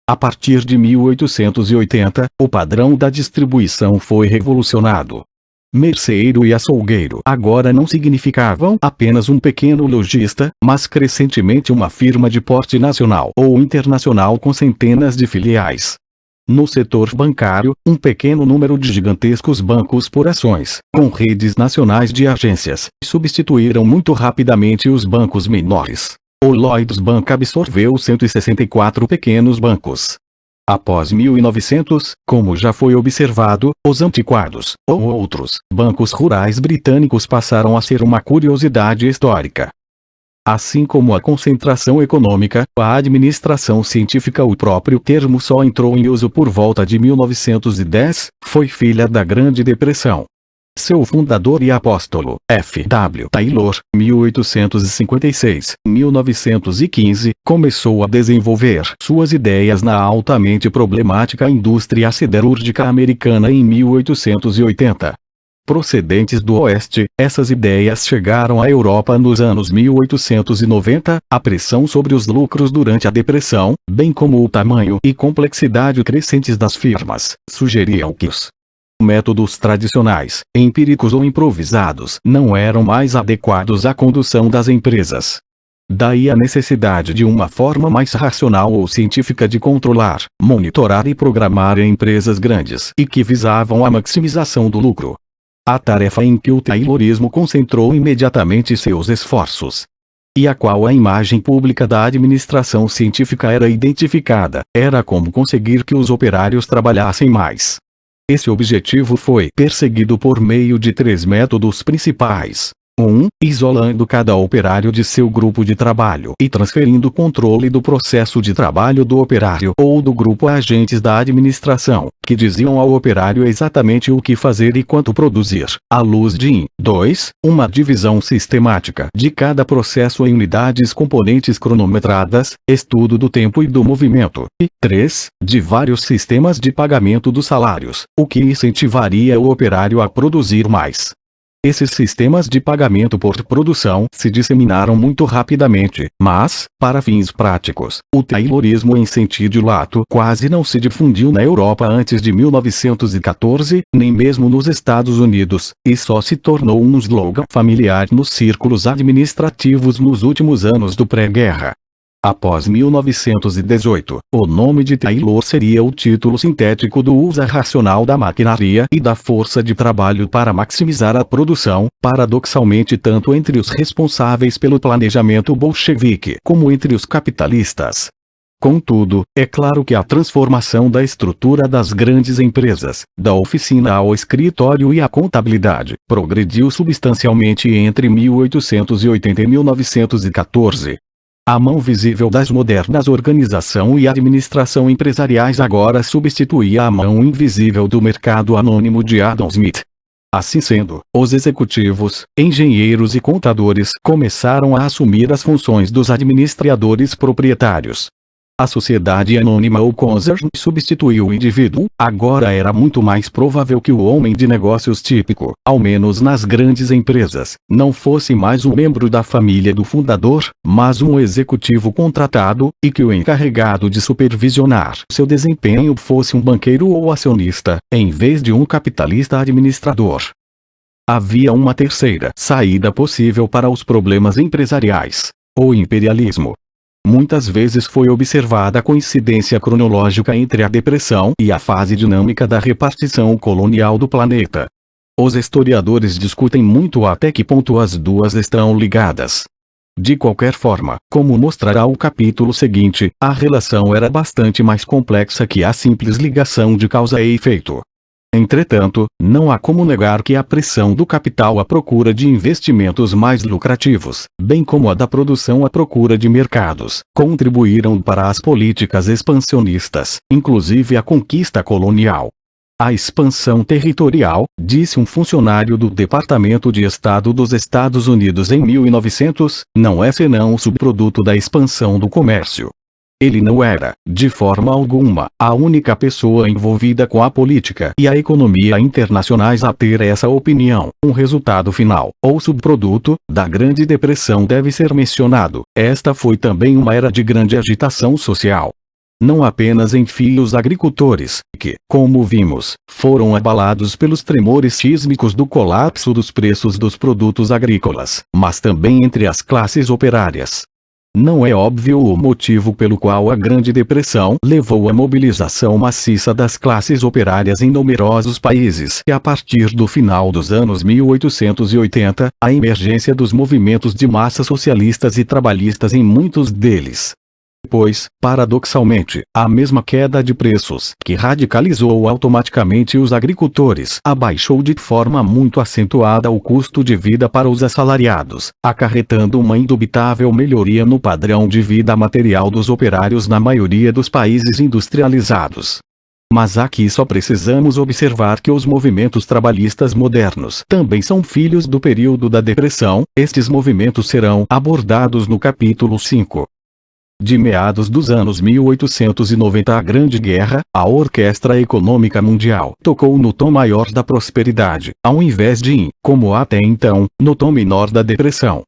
A partir de 1880, o padrão da distribuição foi revolucionado. Merceeiro e açougueiro agora não significavam apenas um pequeno lojista, mas crescentemente uma firma de porte nacional ou internacional com centenas de filiais. No setor bancário, um pequeno número de gigantescos bancos por ações, com redes nacionais de agências, substituíram muito rapidamente os bancos menores. O Lloyds Bank absorveu 164 pequenos bancos. Após 1900, como já foi observado, os antiquados, ou outros, bancos rurais britânicos passaram a ser uma curiosidade histórica. Assim como a concentração econômica, a administração científica, o próprio termo só entrou em uso por volta de 1910, foi filha da Grande Depressão. Seu fundador e apóstolo, F. W. Taylor, 1856-1915, começou a desenvolver suas ideias na altamente problemática indústria siderúrgica americana em 1880. Procedentes do Oeste, essas ideias chegaram à Europa nos anos 1890, a pressão sobre os lucros durante a Depressão, bem como o tamanho e complexidade crescentes das firmas, sugeriam que os métodos tradicionais, empíricos ou improvisados, não eram mais adequados à condução das empresas. Daí a necessidade de uma forma mais racional ou científica de controlar, monitorar e programar empresas grandes e que visavam a maximização do lucro. A tarefa em que o Taylorismo concentrou imediatamente seus esforços, e a qual a imagem pública da administração científica era identificada, era como conseguir que os operários trabalhassem mais. Esse objetivo foi perseguido por meio de 3 métodos principais. 1. Isolando cada operário de seu grupo de trabalho e transferindo o controle do processo de trabalho do operário ou do grupo a agentes da administração, que diziam ao operário exatamente o que fazer e quanto produzir, à luz de IN. 2. Uma divisão sistemática de cada processo em unidades componentes cronometradas, estudo do tempo e do movimento. E 3. De vários sistemas de pagamento dos salários, o que incentivaria o operário a produzir mais. Esses sistemas de pagamento por produção se disseminaram muito rapidamente, mas, para fins práticos, o Taylorismo em sentido lato quase não se difundiu na Europa antes de 1914, nem mesmo nos Estados Unidos, e só se tornou um slogan familiar nos círculos administrativos nos últimos anos do pré-guerra. Após 1918, o nome de Taylor seria o título sintético do uso racional da maquinaria e da força de trabalho para maximizar a produção, paradoxalmente tanto entre os responsáveis pelo planejamento bolchevique como entre os capitalistas. Contudo, é claro que a transformação da estrutura das grandes empresas, da oficina ao escritório e à contabilidade, progrediu substancialmente entre 1880 e 1914. A mão visível das modernas organização e administração empresariais agora substituía a mão invisível do mercado anônimo de Adam Smith. Assim sendo, os executivos, engenheiros e contadores começaram a assumir as funções dos administradores proprietários. A sociedade anônima ou concern substituiu o indivíduo. Agora era muito mais provável que o homem de negócios típico, ao menos nas grandes empresas, não fosse mais um membro da família do fundador, mas um executivo contratado, e que o encarregado de supervisionar seu desempenho fosse um banqueiro ou acionista, em vez de um capitalista administrador. Havia uma terceira saída possível para os problemas empresariais: o imperialismo. Muitas vezes foi observada a coincidência cronológica entre a depressão e a fase dinâmica da repartição colonial do planeta. Os historiadores discutem muito até que ponto as duas estão ligadas. De qualquer forma, como mostrará o capítulo seguinte, a relação era bastante mais complexa que a simples ligação de causa e efeito. Entretanto, não há como negar que a pressão do capital à procura de investimentos mais lucrativos, bem como a da produção à procura de mercados, contribuíram para as políticas expansionistas, inclusive a conquista colonial. A expansão territorial, disse um funcionário do Departamento de Estado dos Estados Unidos em 1900, não é senão o subproduto da expansão do comércio. Ele não era, de forma alguma, a única pessoa envolvida com a política e a economia internacionais a ter essa opinião. Um resultado final, ou subproduto, da Grande Depressão deve ser mencionado. Esta foi também uma era de grande agitação social. Não apenas entre os agricultores, que, como vimos, foram abalados pelos tremores sísmicos do colapso dos preços dos produtos agrícolas, mas também entre as classes operárias. Não é óbvio o motivo pelo qual a Grande Depressão levou à mobilização maciça das classes operárias em numerosos países e a partir do final dos anos 1880, a emergência dos movimentos de massa socialistas e trabalhistas em muitos deles. Pois, paradoxalmente, a mesma queda de preços que radicalizou automaticamente os agricultores abaixou de forma muito acentuada o custo de vida para os assalariados, acarretando uma indubitável melhoria no padrão de vida material dos operários na maioria dos países industrializados. Mas aqui só precisamos observar que os movimentos trabalhistas modernos também são filhos do período da Depressão. Estes movimentos serão abordados no capítulo 5. De meados dos anos 1890 a Grande Guerra, a Orquestra Econômica Mundial tocou no tom maior da prosperidade, ao invés de, como até então, no tom menor da depressão.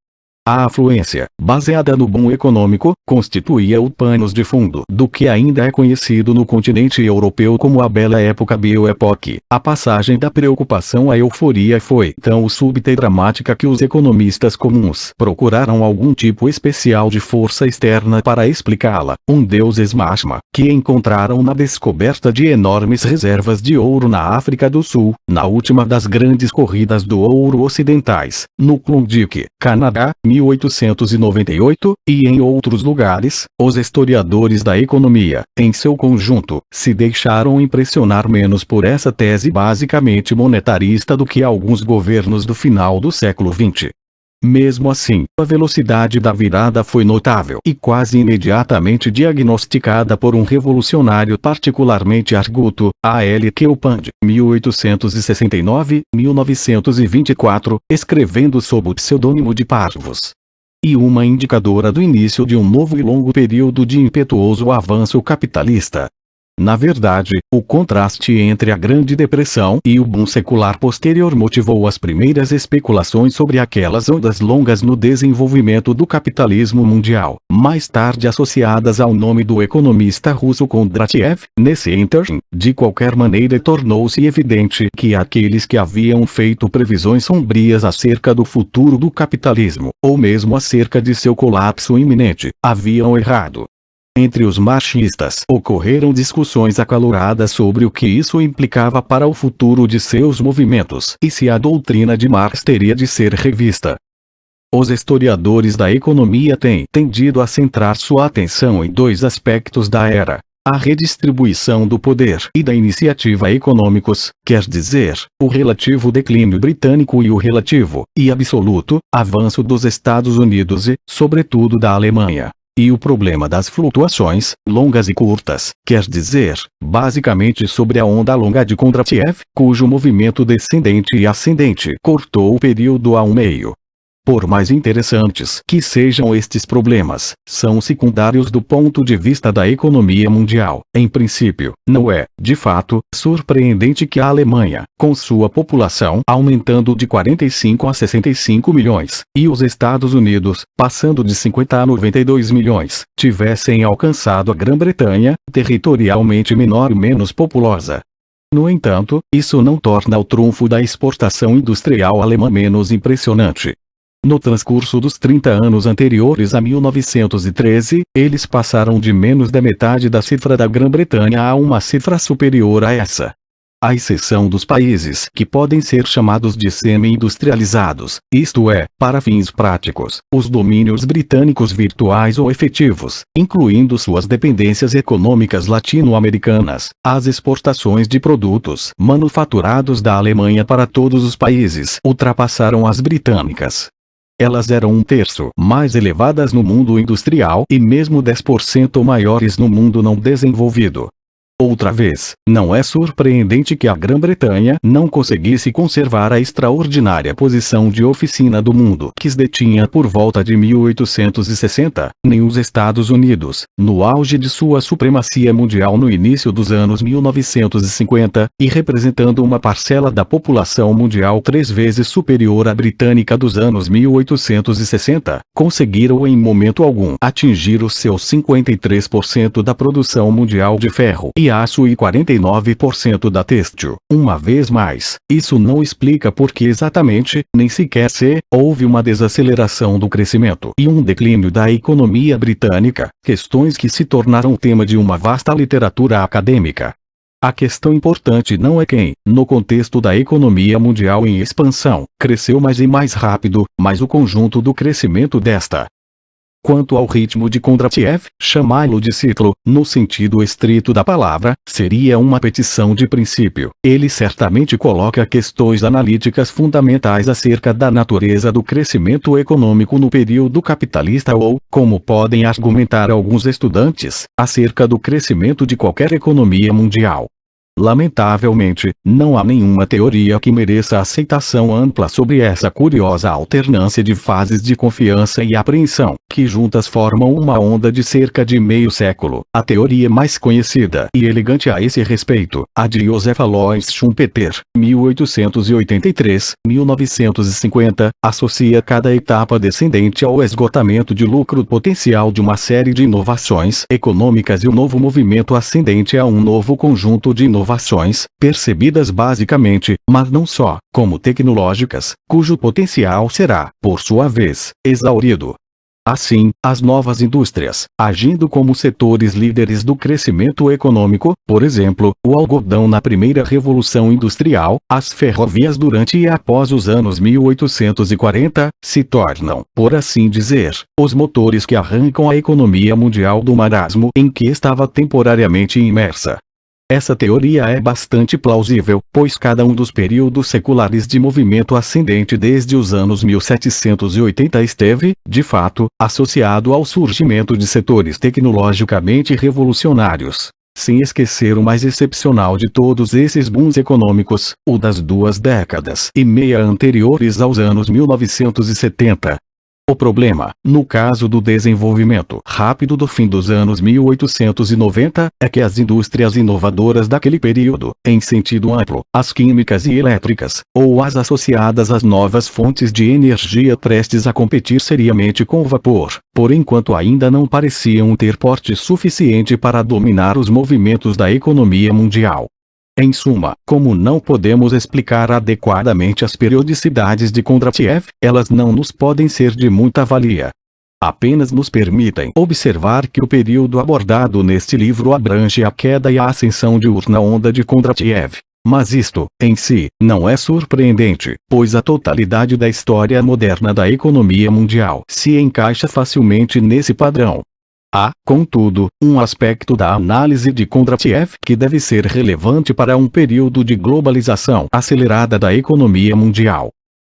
A afluência, baseada no boom econômico, constituía o panos de fundo do que ainda é conhecido no continente europeu como a Bela Época Bioepoque. A passagem da preocupação à euforia foi tão súbita e dramática que os economistas comuns procuraram algum tipo especial de força externa para explicá-la, um deus esmashma, que encontraram na descoberta de enormes reservas de ouro na África do Sul, na última das grandes corridas do ouro ocidentais, no Klondike, Canadá, 1898, e em outros lugares. Os historiadores da economia, em seu conjunto, se deixaram impressionar menos por essa tese basicamente monetarista do que alguns governos do final do século XX. Mesmo assim, a velocidade da virada foi notável e quase imediatamente diagnosticada por um revolucionário particularmente arguto, A. L. Kelpand, 1869-1924, escrevendo sob o pseudônimo de Parvus. E uma indicadora do início de um novo e longo período de impetuoso avanço capitalista. Na verdade, o contraste entre a Grande Depressão e o boom secular posterior motivou as primeiras especulações sobre aquelas ondas longas no desenvolvimento do capitalismo mundial, mais tarde associadas ao nome do economista russo Kondratiev. Nesse ínterim, de qualquer maneira, tornou-se evidente que aqueles que haviam feito previsões sombrias acerca do futuro do capitalismo, ou mesmo acerca de seu colapso iminente, haviam errado. Entre os marxistas ocorreram discussões acaloradas sobre o que isso implicava para o futuro de seus movimentos e se a doutrina de Marx teria de ser revista. Os historiadores da economia têm tendido a centrar sua atenção em dois aspectos da era: a redistribuição do poder e da iniciativa econômicos, quer dizer, o relativo declínio britânico e o relativo, e absoluto, avanço dos Estados Unidos e, sobretudo, da Alemanha. E o problema das flutuações, longas e curtas, quer dizer, basicamente sobre a onda longa de Kondratiev, cujo movimento descendente e ascendente cortou o período ao meio. Por mais interessantes que sejam estes problemas, são secundários do ponto de vista da economia mundial. Em princípio, não é, de fato, surpreendente que a Alemanha, com sua população aumentando de 45 a 65 milhões, e os Estados Unidos, passando de 50 a 92 milhões, tivessem alcançado a Grã-Bretanha, territorialmente menor e menos populosa. No entanto, isso não torna o trunfo da exportação industrial alemã menos impressionante. No transcurso dos 30 anos anteriores a 1913, eles passaram de menos da metade da cifra da Grã-Bretanha a uma cifra superior a essa. À exceção dos países que podem ser chamados de semi-industrializados, isto é, para fins práticos, os domínios britânicos virtuais ou efetivos, incluindo suas dependências econômicas latino-americanas, as exportações de produtos manufaturados da Alemanha para todos os países ultrapassaram as britânicas. Elas eram 1/3 mais elevadas no mundo industrial e mesmo 10% maiores no mundo não desenvolvido. Outra vez, não é surpreendente que a Grã-Bretanha não conseguisse conservar a extraordinária posição de oficina do mundo que se detinha por volta de 1860, nem os Estados Unidos, no auge de sua supremacia mundial no início dos anos 1950, e representando uma parcela da população mundial 3 vezes superior à britânica dos anos 1860, conseguiram em momento algum atingir os seus 53% da produção mundial de ferro e aço e 49% da têxtil. Uma vez mais, isso não explica por que exatamente, nem sequer se, houve uma desaceleração do crescimento e um declínio da economia britânica, questões que se tornaram tema de uma vasta literatura acadêmica. A questão importante não é quem, no contexto da economia mundial em expansão, cresceu mais e mais rápido, mas o conjunto do crescimento desta. Quanto ao ritmo de Kondratiev, chamá-lo de ciclo, no sentido estrito da palavra, seria uma petição de princípio. Ele certamente coloca questões analíticas fundamentais acerca da natureza do crescimento econômico no período capitalista ou, como podem argumentar alguns estudantes, acerca do crescimento de qualquer economia mundial. Lamentavelmente, não há nenhuma teoria que mereça aceitação ampla sobre essa curiosa alternância de fases de confiança e apreensão, que juntas formam uma onda de cerca de meio século. A teoria mais conhecida e elegante a esse respeito, a de Joseph Alois Schumpeter, 1883-1950, associa cada etapa descendente ao esgotamento de lucro potencial de uma série de inovações econômicas e o novo movimento ascendente a um novo conjunto de inovações, percebidas basicamente, mas não só, como tecnológicas, cujo potencial será, por sua vez, exaurido. Assim, as novas indústrias, agindo como setores líderes do crescimento econômico, por exemplo, o algodão na primeira revolução industrial, as ferrovias durante e após os anos 1840, se tornam, por assim dizer, os motores que arrancam a economia mundial do marasmo em que estava temporariamente imersa. Essa teoria é bastante plausível, pois cada um dos períodos seculares de movimento ascendente desde os anos 1780 esteve, de fato, associado ao surgimento de setores tecnologicamente revolucionários. Sem esquecer o mais excepcional de todos esses booms econômicos, o das 2 décadas e meia anteriores aos anos 1970. O problema, no caso do desenvolvimento rápido do fim dos anos 1890, é que as indústrias inovadoras daquele período, em sentido amplo, as químicas e elétricas, ou as associadas às novas fontes de energia prestes a competir seriamente com o vapor, por enquanto ainda não pareciam ter porte suficiente para dominar os movimentos da economia mundial. Em suma, como não podemos explicar adequadamente as periodicidades de Kondratiev, elas não nos podem ser de muita valia. Apenas nos permitem observar que o período abordado neste livro abrange a queda e a ascensão diurna onda de Kondratiev. Mas isto, em si, não é surpreendente, pois a totalidade da história moderna da economia mundial se encaixa facilmente nesse padrão. Há, contudo, um aspecto da análise de Kondratiev que deve ser relevante para um período de globalização acelerada da economia mundial.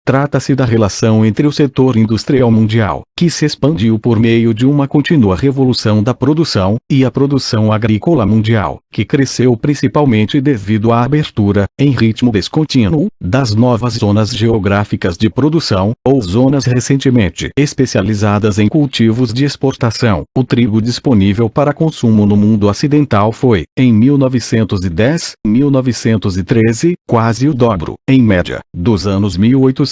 Trata-se da relação entre o setor industrial mundial, que se expandiu por meio de uma contínua revolução da produção, e a produção agrícola mundial, que cresceu principalmente devido à abertura, em ritmo descontínuo, das novas zonas geográficas de produção, ou zonas recentemente especializadas em cultivos de exportação. O trigo disponível para consumo no mundo ocidental foi, em 1910-1913, quase o dobro, em média, dos anos 1870.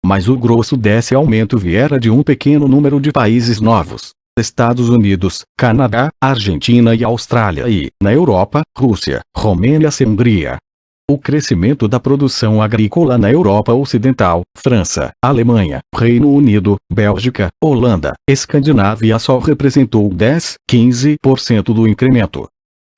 Mas o grosso desse aumento viera de um pequeno número de países novos: Estados Unidos, Canadá, Argentina e Austrália e, na Europa, Rússia, Romênia e Hungria. O crescimento da produção agrícola na Europa Ocidental, França, Alemanha, Reino Unido, Bélgica, Holanda, Escandinávia só representou 10-15% do incremento.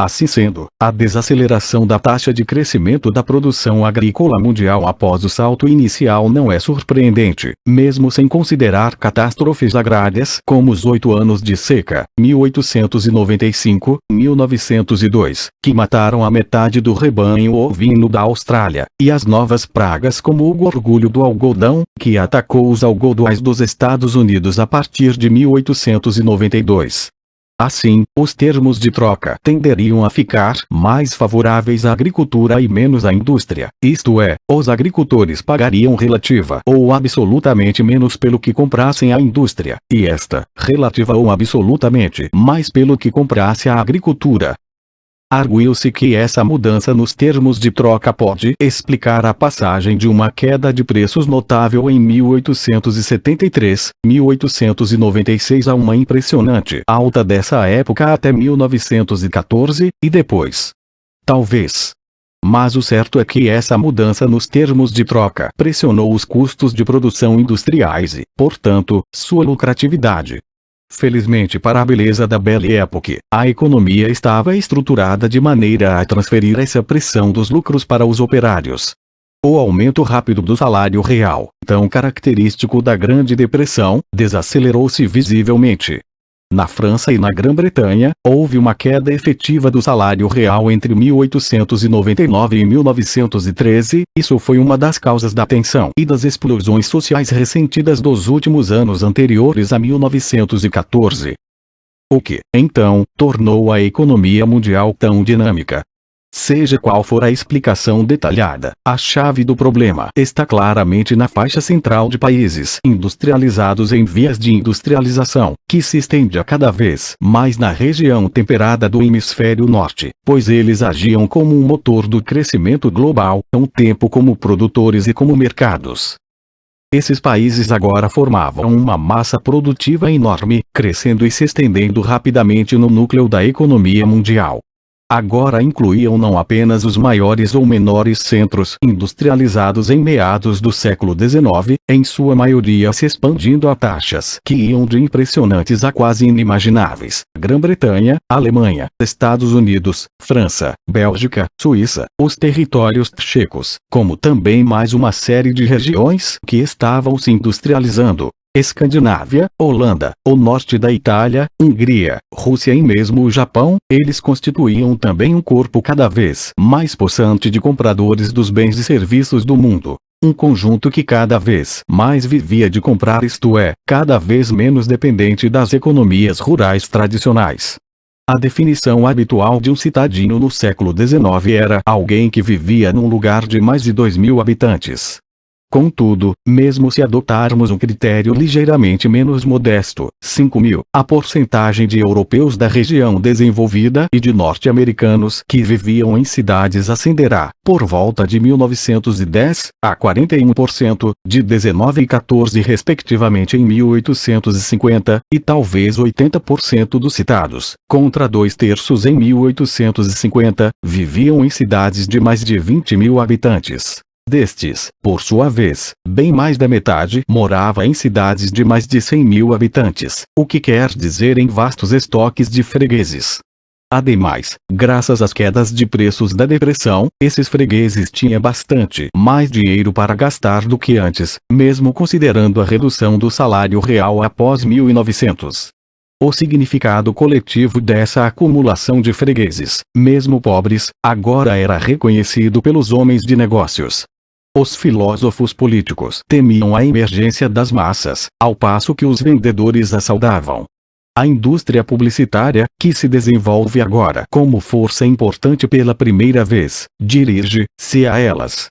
Assim sendo, a desaceleração da taxa de crescimento da produção agrícola mundial após o salto inicial não é surpreendente, mesmo sem considerar catástrofes agrárias como os 8 anos de seca, 1895-1902, que mataram a metade do rebanho ovino da Austrália, e as novas pragas como o gorgulho do algodão, que atacou os algodões dos Estados Unidos a partir de 1892. Assim, os termos de troca tenderiam a ficar mais favoráveis à agricultura e menos à indústria, isto é, os agricultores pagariam relativa ou absolutamente menos pelo que comprassem a indústria, e esta, relativa ou absolutamente mais pelo que comprasse a agricultura. Arguiu-se que essa mudança nos termos de troca pode explicar a passagem de uma queda de preços notável em 1873, 1896 a uma impressionante alta dessa época até 1914, e depois. Talvez. Mas o certo é que essa mudança nos termos de troca pressionou os custos de produção industriais e, portanto, sua lucratividade. Felizmente para a beleza da Belle Époque, a economia estava estruturada de maneira a transferir essa pressão dos lucros para os operários. O aumento rápido do salário real, tão característico da Grande Depressão, desacelerou-se visivelmente. Na França e na Grã-Bretanha, houve uma queda efetiva do salário real entre 1899 e 1913, isso foi uma das causas da tensão e das explosões sociais ressentidas dos últimos anos anteriores a 1914. O que, então, tornou a economia mundial tão dinâmica. Seja qual for a explicação detalhada, a chave do problema está claramente na faixa central de países industrializados em vias de industrialização, que se estende a cada vez mais na região temperada do hemisfério norte, pois eles agiam como um motor do crescimento global, tão tempo como produtores e como mercados. Esses países agora formavam uma massa produtiva enorme, crescendo e se estendendo rapidamente no núcleo da economia mundial. Agora incluíam não apenas os maiores ou menores centros industrializados em meados do século XIX, em sua maioria se expandindo a taxas que iam de impressionantes a quase inimagináveis: Grã-Bretanha, Alemanha, Estados Unidos, França, Bélgica, Suíça, os territórios tchecos, como também mais uma série de regiões que estavam se industrializando: Escandinávia, Holanda, o norte da Itália, Hungria, Rússia e mesmo o Japão. Eles constituíam também um corpo cada vez mais possante de compradores dos bens e serviços do mundo. Um conjunto que cada vez mais vivia de comprar, isto é, cada vez menos dependente das economias rurais tradicionais. A definição habitual de um cidadino no século XIX era alguém que vivia num lugar de mais de 2.000 habitantes. Contudo, mesmo se adotarmos um critério ligeiramente menos modesto, 5.000, a porcentagem de europeus da região desenvolvida e de norte-americanos que viviam em cidades ascenderá, por volta de 1910, a 41%, de 19 e 14 respectivamente em 1850, e talvez 80% dos citados, contra 2/3 em 1850, viviam em cidades de mais de 20.000 habitantes. Destes, por sua vez, bem mais da metade morava em cidades de mais de 100.000 habitantes, o que quer dizer em vastos estoques de fregueses. Ademais, graças às quedas de preços da depressão, esses fregueses tinham bastante mais dinheiro para gastar do que antes, mesmo considerando a redução do salário real após 1900. O significado coletivo dessa acumulação de fregueses, mesmo pobres, agora era reconhecido pelos homens de negócios. Os filósofos políticos temiam a emergência das massas, ao passo que os vendedores a saudavam. A indústria publicitária, que se desenvolve agora como força importante pela primeira vez, dirige-se a elas.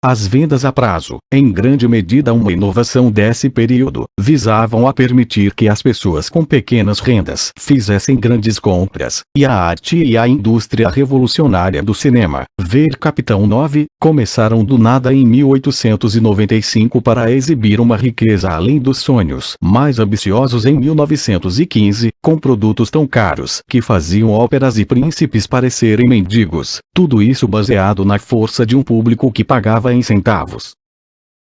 As vendas a prazo, em grande medida uma inovação desse período, visavam a permitir que as pessoas com pequenas rendas fizessem grandes compras, e a arte e a indústria revolucionária do cinema, ver Capitão 9, começaram do nada em 1895 para exibir uma riqueza além dos sonhos mais ambiciosos em 1915, com produtos tão caros que faziam óperas e príncipes parecerem mendigos, tudo isso baseado na força de um público que pagava em centavos.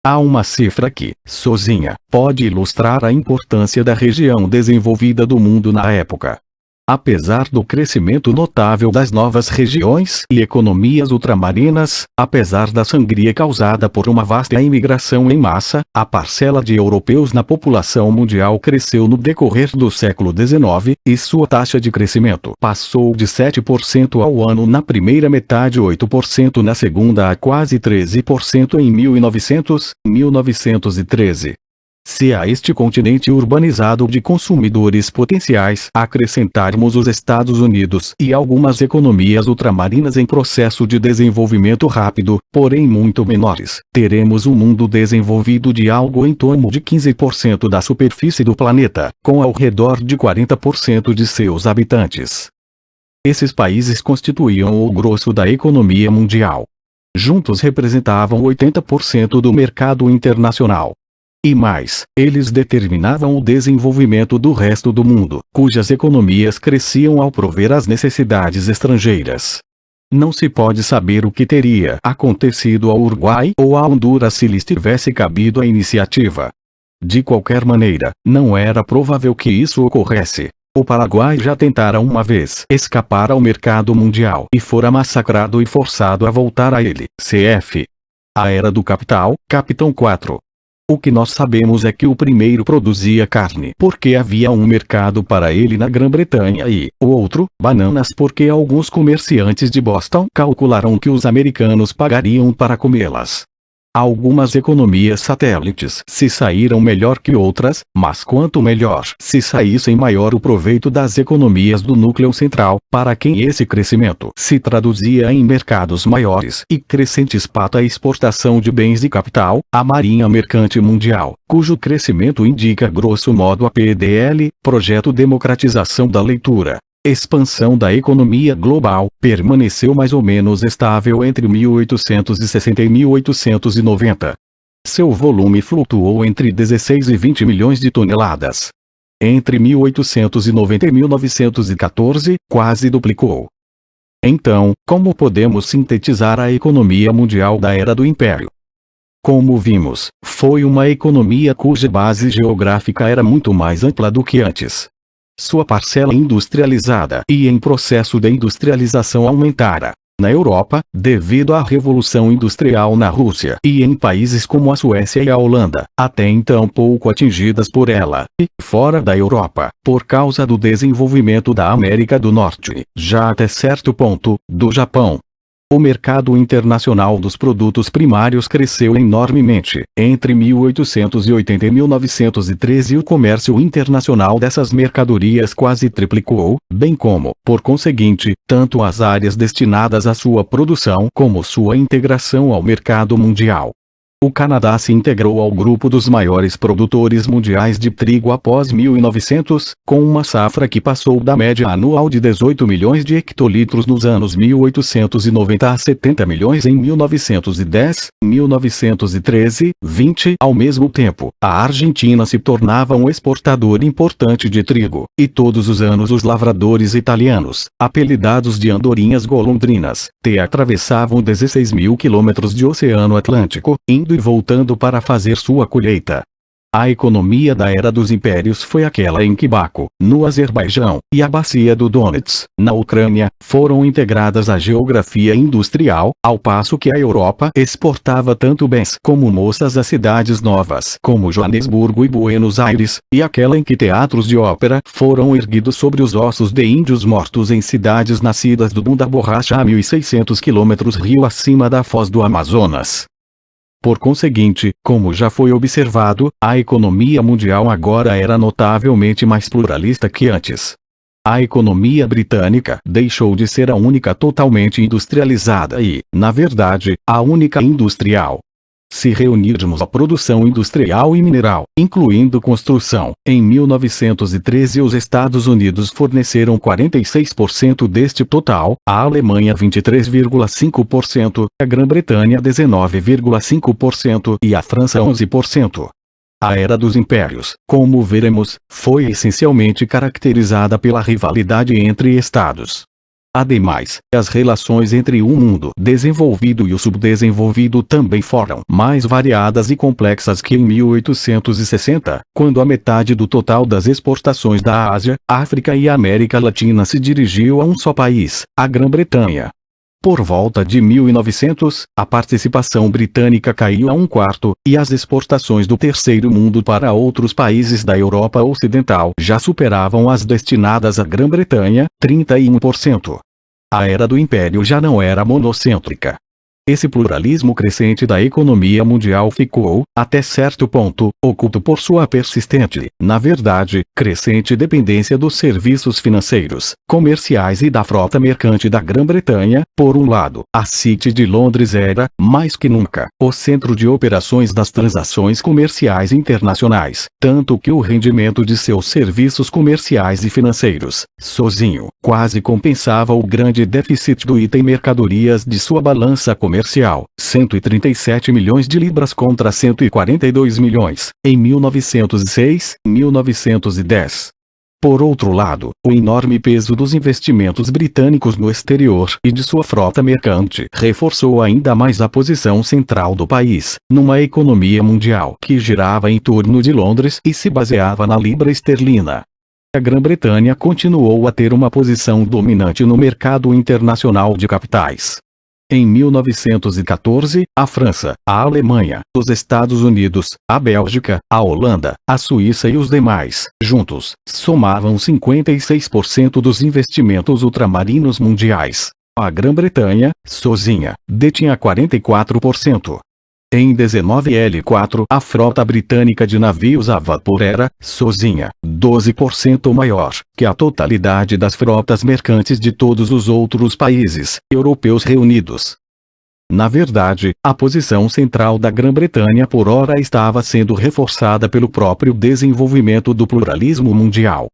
Há uma cifra que, sozinha, pode ilustrar a importância da região desenvolvida do mundo na época. Apesar do crescimento notável das novas regiões e economias ultramarinas, apesar da sangria causada por uma vasta imigração em massa, a parcela de europeus na população mundial cresceu no decorrer do século XIX, e sua taxa de crescimento passou de 7% ao ano na primeira metade, 8% na segunda a quase 13% em 1913. Se a este continente urbanizado de consumidores potenciais acrescentarmos os Estados Unidos e algumas economias ultramarinas em processo de desenvolvimento rápido, porém muito menores, teremos um mundo desenvolvido de algo em torno de 15% da superfície do planeta, com ao redor de 40% de seus habitantes. Esses países constituíam o grosso da economia mundial. Juntos representavam 80% do mercado internacional. E mais, eles determinavam o desenvolvimento do resto do mundo, cujas economias cresciam ao prover as necessidades estrangeiras. Não se pode saber o que teria acontecido ao Uruguai ou a Honduras se lhes tivesse cabido a iniciativa. De qualquer maneira, não era provável que isso ocorresse. O Paraguai já tentara uma vez escapar ao mercado mundial e fora massacrado e forçado a voltar a ele. Cf. A Era do Capital, Capitão 4. O que nós sabemos é que o primeiro produzia carne porque havia um mercado para ele na Grã-Bretanha e, o outro, bananas porque alguns comerciantes de Boston calcularam que os americanos pagariam para comê-las. Algumas economias satélites se saíram melhor que outras, mas quanto melhor se saíssem maior o proveito das economias do núcleo central, para quem esse crescimento se traduzia em mercados maiores e crescentes para a exportação de bens e capital, a Marinha Mercante Mundial, cujo crescimento indica grosso modo a PDL, Projeto Democratização da Leitura. Expansão da economia global, permaneceu mais ou menos estável entre 1860 e 1890. Seu volume flutuou entre 16 e 20 milhões de toneladas. Entre 1890 e 1914, quase duplicou. Então, como podemos sintetizar a economia mundial da Era do Império? Como vimos, foi uma economia cuja base geográfica era muito mais ampla do que antes. Sua parcela industrializada e em processo de industrialização aumentara. Na Europa, devido à Revolução Industrial na Rússia e em países como a Suécia e a Holanda, até então pouco atingidas por ela, e, fora da Europa, por causa do desenvolvimento da América do Norte, já até certo ponto, do Japão. O mercado internacional dos produtos primários cresceu enormemente. Entre 1880 e 1913 o comércio internacional dessas mercadorias quase triplicou, bem como, por conseguinte, tanto as áreas destinadas à sua produção como sua integração ao mercado mundial. O Canadá se integrou ao grupo dos maiores produtores mundiais de trigo após 1900, com uma safra que passou da média anual de 18 milhões de hectolitros nos anos 1890 a 70 milhões em 1910, 1913, 20. Ao mesmo tempo, a Argentina se tornava um exportador importante de trigo, e todos os anos os lavradores italianos, apelidados de andorinhas golondrinas, atravessavam 16 mil quilômetros de Oceano Atlântico, indo e voltando para fazer sua colheita. A economia da Era dos Impérios foi aquela em que Baku, no Azerbaijão, e a bacia do Donets, na Ucrânia, foram integradas à geografia industrial, ao passo que a Europa exportava tanto bens como moças a cidades novas como Joanesburgo e Buenos Aires, e aquela em que teatros de ópera foram erguidos sobre os ossos de índios mortos em cidades nascidas do boom da borracha a 1.600 quilômetros rio acima da foz do Amazonas. Por conseguinte, como já foi observado, a economia mundial agora era notavelmente mais pluralista que antes. A economia britânica deixou de ser a única totalmente industrializada e, na verdade, a única industrial. Se reunirmos a produção industrial e mineral, incluindo construção, em 1913 os Estados Unidos forneceram 46% deste total, a Alemanha 23,5%, a Grã-Bretanha 19,5% e a França 11%. A Era dos Impérios, como veremos, foi essencialmente caracterizada pela rivalidade entre estados. Ademais, as relações entre o mundo desenvolvido e o subdesenvolvido também foram mais variadas e complexas que em 1860, quando a metade do total das exportações da Ásia, África e América Latina se dirigiu a um só país, a Grã-Bretanha. Por volta de 1900, a participação britânica caiu a 1/4, e as exportações do terceiro mundo para outros países da Europa Ocidental já superavam as destinadas à Grã-Bretanha, 31%. A Era do Império já não era monocêntrica. Esse pluralismo crescente da economia mundial ficou, até certo ponto, oculto por sua persistente, na verdade, crescente dependência dos serviços financeiros, comerciais e da frota mercante da Grã-Bretanha. Por um lado, a City de Londres era, mais que nunca, o centro de operações das transações comerciais internacionais, tanto que o rendimento de seus serviços comerciais e financeiros, sozinho, quase compensava o grande déficit do item mercadorias de sua balança comercial, 137 milhões de libras contra 142 milhões, em 1906, 1910. Por outro lado, o enorme peso dos investimentos britânicos no exterior e de sua frota mercante reforçou ainda mais a posição central do país, numa economia mundial que girava em torno de Londres e se baseava na libra esterlina. A Grã-Bretanha continuou a ter uma posição dominante no mercado internacional de capitais. Em 1914, a França, a Alemanha, os Estados Unidos, a Bélgica, a Holanda, a Suíça e os demais, juntos, somavam 56% dos investimentos ultramarinos mundiais. A Grã-Bretanha, sozinha, detinha 44%. Em 19L4, a frota britânica de navios a vapor era, sozinha, 12% maior que a totalidade das frotas mercantes de todos os outros países europeus reunidos. Na verdade, a posição central da Grã-Bretanha por ora estava sendo reforçada pelo próprio desenvolvimento do pluralismo mundial.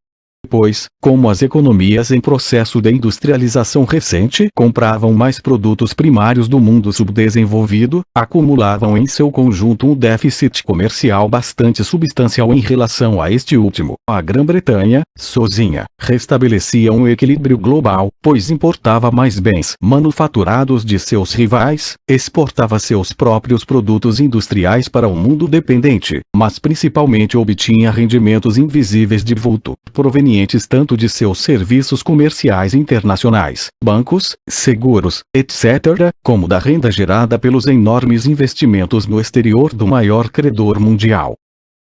Pois, como as economias em processo de industrialização recente compravam mais produtos primários do mundo subdesenvolvido, acumulavam em seu conjunto um déficit comercial bastante substancial em relação a este último. A Grã-Bretanha, sozinha, restabelecia um equilíbrio global, pois importava mais bens manufaturados de seus rivais, exportava seus próprios produtos industriais para o mundo dependente, mas principalmente obtinha rendimentos invisíveis de vulto, provenientes tanto de seus serviços comerciais internacionais, bancos, seguros, etc., como da renda gerada pelos enormes investimentos no exterior do maior credor mundial.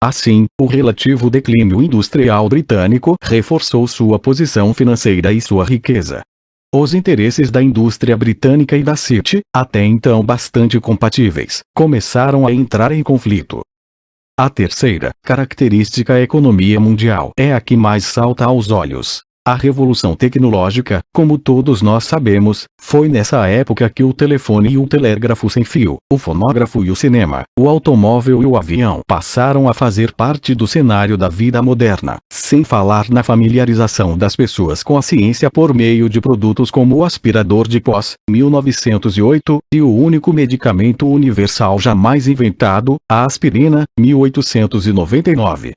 Assim, o relativo declínio industrial britânico reforçou sua posição financeira e sua riqueza. Os interesses da indústria britânica e da City, até então bastante compatíveis, começaram a entrar em conflito. A terceira característica da economia mundial é a que mais salta aos olhos. A revolução tecnológica, como todos nós sabemos, foi nessa época que o telefone e o telégrafo sem fio, o fonógrafo e o cinema, o automóvel e o avião passaram a fazer parte do cenário da vida moderna, sem falar na familiarização das pessoas com a ciência por meio de produtos como o aspirador de pós, 1908, e o único medicamento universal jamais inventado, a aspirina, 1899.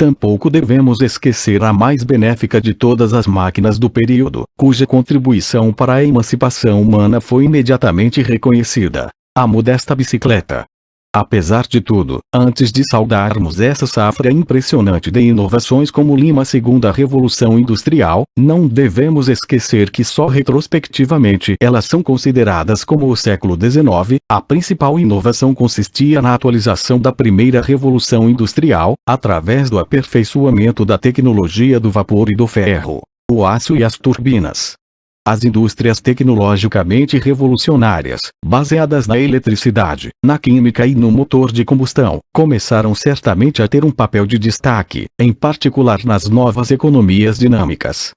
Tampouco devemos esquecer a mais benéfica de todas as máquinas do período, cuja contribuição para a emancipação humana foi imediatamente reconhecida: a modesta bicicleta. Apesar de tudo, antes de saudarmos essa safra impressionante de inovações como Lima segunda Revolução Industrial, não devemos esquecer que só retrospectivamente elas são consideradas como o século XIX. A principal inovação consistia na atualização da primeira Revolução Industrial, através do aperfeiçoamento da tecnologia do vapor e do ferro, o aço e as turbinas. As indústrias tecnologicamente revolucionárias, baseadas na eletricidade, na química e no motor de combustão, começaram certamente a ter um papel de destaque, em particular nas novas economias dinâmicas.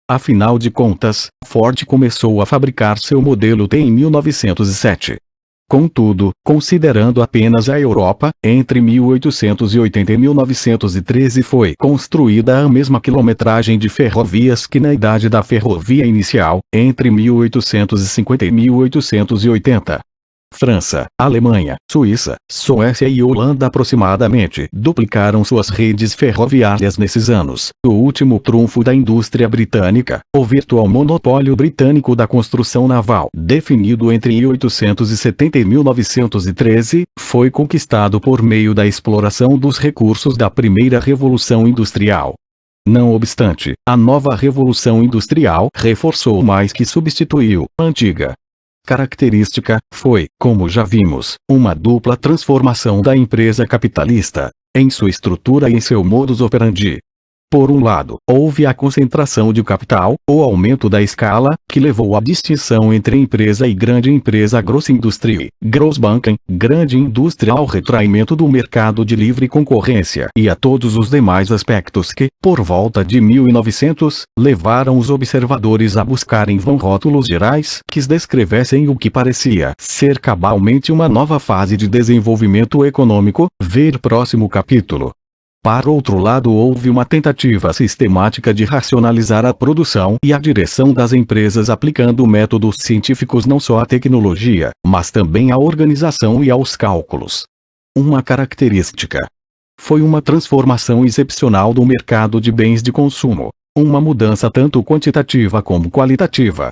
Afinal de contas, Ford começou a fabricar seu modelo T em 1907. Contudo, considerando apenas a Europa, entre 1880 e 1913 foi construída a mesma quilometragem de ferrovias que na idade da ferrovia inicial, entre 1850 e 1880. França, Alemanha, Suíça, Suécia e Holanda aproximadamente duplicaram suas redes ferroviárias nesses anos. O último trunfo da indústria britânica, o virtual monopólio britânico da construção naval, definido entre 1870 e 1913, foi conquistado por meio da exploração dos recursos da primeira Revolução Industrial. Não obstante, a nova Revolução Industrial reforçou mais que substituiu a antiga característica. Foi, como já vimos, uma dupla transformação da empresa capitalista, em sua estrutura e em seu modus operandi. Por um lado, houve a concentração de capital, o aumento da escala, que levou à distinção entre empresa e grande empresa Grossindustrie, Grossbanken, grande indústria ao retraimento do mercado de livre concorrência e a todos os demais aspectos que, por volta de 1900, levaram os observadores a buscarem vão rótulos gerais que descrevessem o que parecia ser cabalmente uma nova fase de desenvolvimento econômico, ver próximo capítulo. Por outro lado, houve uma tentativa sistemática de racionalizar a produção e a direção das empresas aplicando métodos científicos não só à tecnologia, mas também à organização e aos cálculos. Uma característica foi uma transformação excepcional do mercado de bens de consumo, uma mudança tanto quantitativa como qualitativa.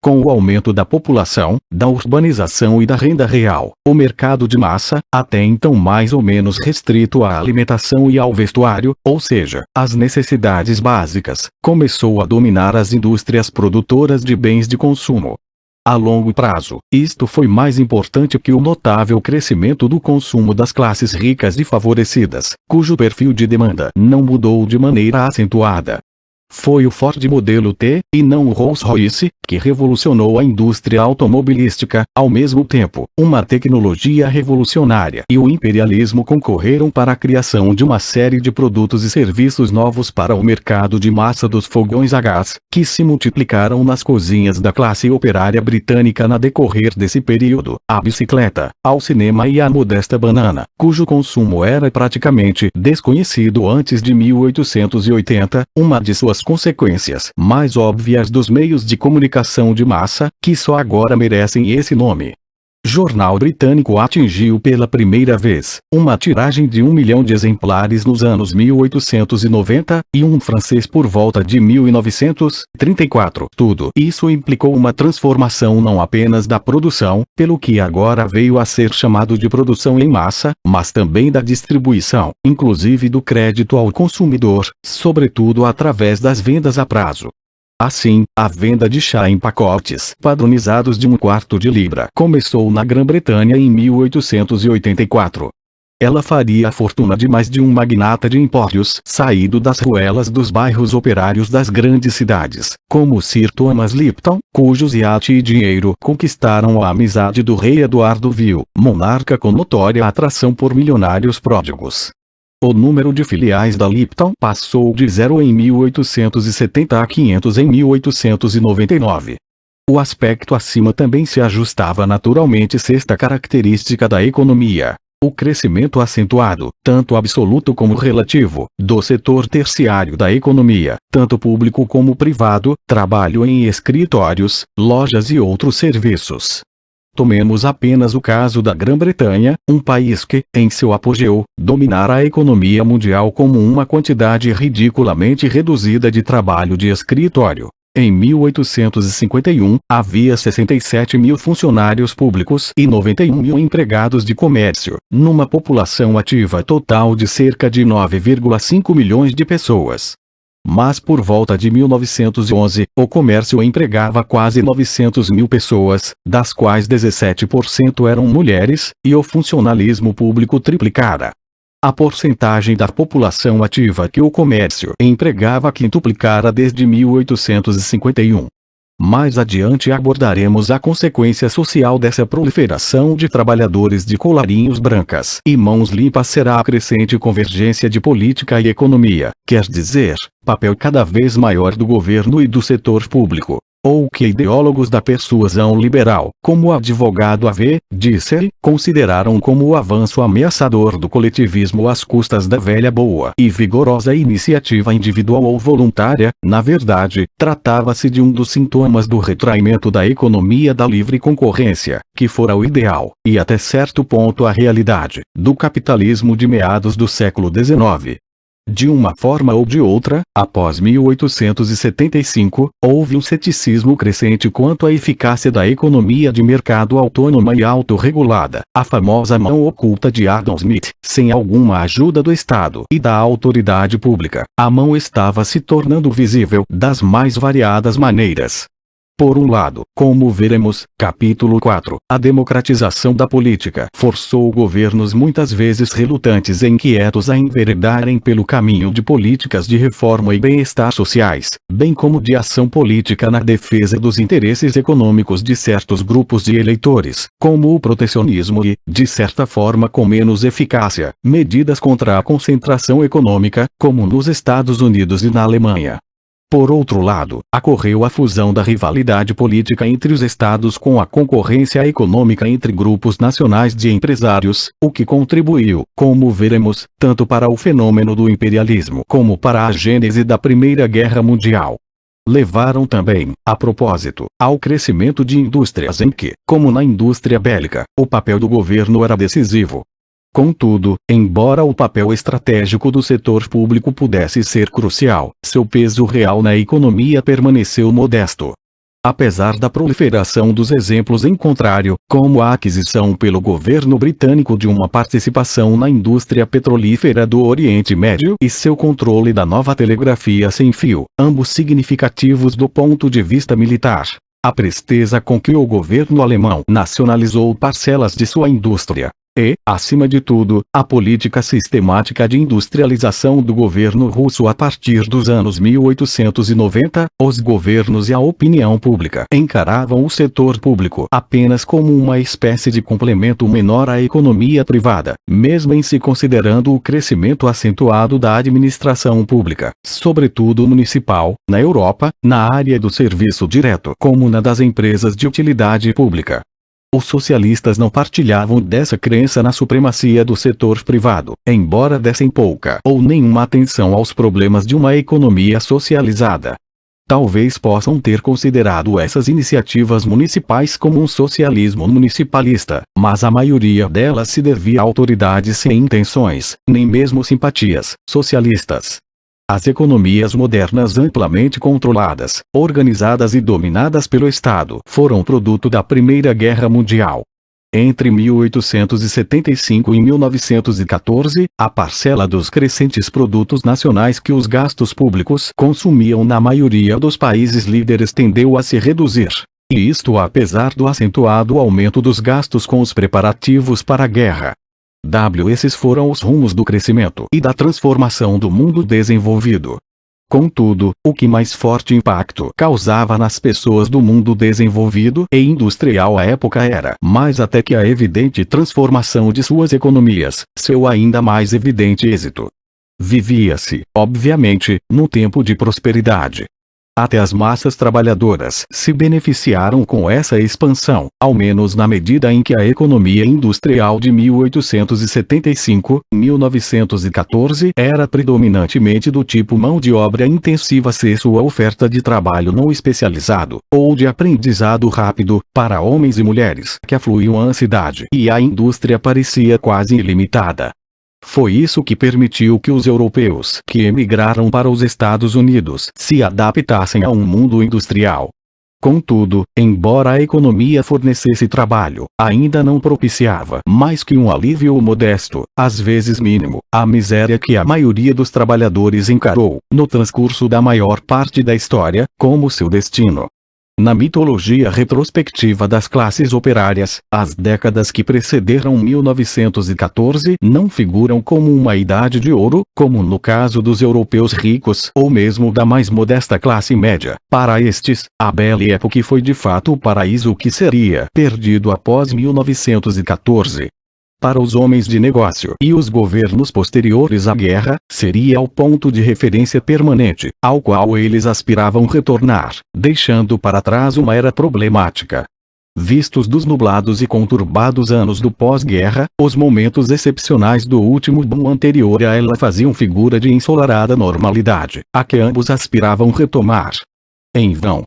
Com o aumento da população, da urbanização e da renda real, o mercado de massa, até então mais ou menos restrito à alimentação e ao vestuário, ou seja, às necessidades básicas, começou a dominar as indústrias produtoras de bens de consumo. A longo prazo, isto foi mais importante que o notável crescimento do consumo das classes ricas e favorecidas, cujo perfil de demanda não mudou de maneira acentuada. Foi o Ford modelo T, e não o Rolls-Royce, que revolucionou a indústria automobilística. Ao mesmo tempo, uma tecnologia revolucionária e o imperialismo concorreram para a criação de uma série de produtos e serviços novos para o mercado de massa, dos fogões a gás, que se multiplicaram nas cozinhas da classe operária britânica na decorrer desse período, à bicicleta, ao cinema e à modesta banana, cujo consumo era praticamente desconhecido antes de 1880, uma de suas consequências mais óbvias dos meios de comunicação de massa, que só agora merecem esse nome. Jornal britânico atingiu pela primeira vez uma tiragem de 1 milhão de exemplares nos anos 1890, e um francês por volta de 1934. Tudo isso implicou uma transformação não apenas da produção, pelo que agora veio a ser chamado de produção em massa, mas também da distribuição, inclusive do crédito ao consumidor, sobretudo através das vendas a prazo. Assim, a venda de chá em pacotes padronizados de 1/4 de libra começou na Grã-Bretanha em 1884. Ela faria a fortuna de mais de um magnata de empórios saído das ruelas dos bairros operários das grandes cidades, como Sir Thomas Lipton, cujos iate e dinheiro conquistaram a amizade do rei Eduardo Vil, monarca com notória atração por milionários pródigos. O número de filiais da Lipton passou de 0 em 1870 a 500 em 1899. O aspecto acima também se ajustava naturalmente sexta característica da economia: o crescimento acentuado, tanto absoluto como relativo, do setor terciário da economia, tanto público como privado, trabalho em escritórios, lojas e outros serviços. Tomemos apenas o caso da Grã-Bretanha, um país que, em seu apogeu, dominara a economia mundial como uma quantidade ridiculamente reduzida de trabalho de escritório. Em 1851, havia 67 mil funcionários públicos e 91 mil empregados de comércio, numa população ativa total de cerca de 9,5 milhões de pessoas. Mas por volta de 1911, o comércio empregava quase 900 mil pessoas, das quais 17% eram mulheres, e o funcionalismo público triplicara. A porcentagem da população ativa que o comércio empregava quintuplicara desde 1851. Mais adiante abordaremos a consequência social dessa proliferação de trabalhadores de colarinhos brancas e mãos limpas será a crescente convergência de política e economia, quer dizer, papel cada vez maior do governo e do setor público. Ou que ideólogos da persuasão liberal, como o advogado A.V. Disser, consideraram como o avanço ameaçador do coletivismo às custas da velha boa e vigorosa iniciativa individual ou voluntária. Na verdade, tratava-se de um dos sintomas do retraimento da economia da livre concorrência, que fora o ideal, e até certo ponto a realidade, do capitalismo de meados do século XIX. De uma forma ou de outra, após 1875, houve um ceticismo crescente quanto à eficácia da economia de mercado autônoma e autorregulada, a famosa mão oculta de Adam Smith. Sem alguma ajuda do Estado e da autoridade pública, a mão estava se tornando visível das mais variadas maneiras. Por um lado, como veremos, capítulo 4, a democratização da política forçou governos muitas vezes relutantes e inquietos a enveredarem pelo caminho de políticas de reforma e bem-estar sociais, bem como de ação política na defesa dos interesses econômicos de certos grupos de eleitores, como o protecionismo e, de certa forma com menos eficácia, medidas contra a concentração econômica, como nos Estados Unidos e na Alemanha. Por outro lado, ocorreu a fusão da rivalidade política entre os estados com a concorrência econômica entre grupos nacionais de empresários, o que contribuiu, como veremos, tanto para o fenômeno do imperialismo como para a gênese da Primeira Guerra Mundial. Levaram também, a propósito, ao crescimento de indústrias em que, como na indústria bélica, o papel do governo era decisivo. Contudo, embora o papel estratégico do setor público pudesse ser crucial, seu peso real na economia permaneceu modesto. Apesar da proliferação dos exemplos em contrário, como a aquisição pelo governo britânico de uma participação na indústria petrolífera do Oriente Médio e seu controle da nova telegrafia sem fio, ambos significativos do ponto de vista militar. A presteza com que o governo alemão nacionalizou parcelas de sua indústria. E, acima de tudo, a política sistemática de industrialização do governo russo a partir dos anos 1890, os governos e a opinião pública encaravam o setor público apenas como uma espécie de complemento menor à economia privada, mesmo em se considerando o crescimento acentuado da administração pública, sobretudo municipal, na Europa, na área do serviço direto como na das empresas de utilidade pública. Os socialistas não partilhavam dessa crença na supremacia do setor privado, embora dessem pouca ou nenhuma atenção aos problemas de uma economia socializada. Talvez possam ter considerado essas iniciativas municipais como um socialismo municipalista, mas a maioria delas se devia a autoridades sem intenções, nem mesmo simpatias, socialistas. As economias modernas amplamente controladas, organizadas e dominadas pelo Estado foram produto da Primeira Guerra Mundial. Entre 1875 e 1914, a parcela dos crescentes produtos nacionais que os gastos públicos consumiam na maioria dos países líderes tendeu a se reduzir. E isto apesar do acentuado aumento dos gastos com os preparativos para a guerra. Esses foram os rumos do crescimento e da transformação do mundo desenvolvido. Contudo, o que mais forte impacto causava nas pessoas do mundo desenvolvido e industrial à época era mais até que a evidente transformação de suas economias, seu ainda mais evidente êxito. Vivia-se, obviamente, num tempo de prosperidade. Até as massas trabalhadoras se beneficiaram com essa expansão, ao menos na medida em que a economia industrial de 1875-1914 era predominantemente do tipo mão de obra intensiva sem sua oferta de trabalho não especializado, ou de aprendizado rápido, para homens e mulheres que afluíam à cidade e a indústria parecia quase ilimitada. Foi isso que permitiu que os europeus que emigraram para os Estados Unidos se adaptassem a um mundo industrial. Contudo, embora a economia fornecesse trabalho, ainda não propiciava mais que um alívio modesto, às vezes mínimo, à miséria que a maioria dos trabalhadores encarou, no transcurso da maior parte da história, como seu destino. Na mitologia retrospectiva das classes operárias, as décadas que precederam 1914 não figuram como uma idade de ouro, como no caso dos europeus ricos ou mesmo da mais modesta classe média. Para estes, a Belle Époque foi de fato o paraíso que seria perdido após 1914. Para os homens de negócio e os governos posteriores à guerra, seria o ponto de referência permanente, ao qual eles aspiravam retornar, deixando para trás uma era problemática. Vistos dos nublados e conturbados anos do pós-guerra, os momentos excepcionais do último boom anterior a ela faziam figura de ensolarada normalidade, a que ambos aspiravam retomar. Em vão.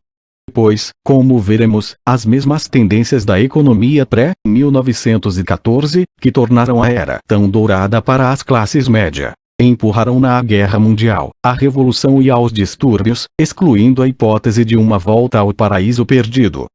Pois, como veremos, as mesmas tendências da economia pré-1914, que tornaram a era tão dourada para as classes médias, empurraram-na à Guerra Mundial, à Revolução e aos distúrbios, excluindo a hipótese de uma volta ao paraíso perdido.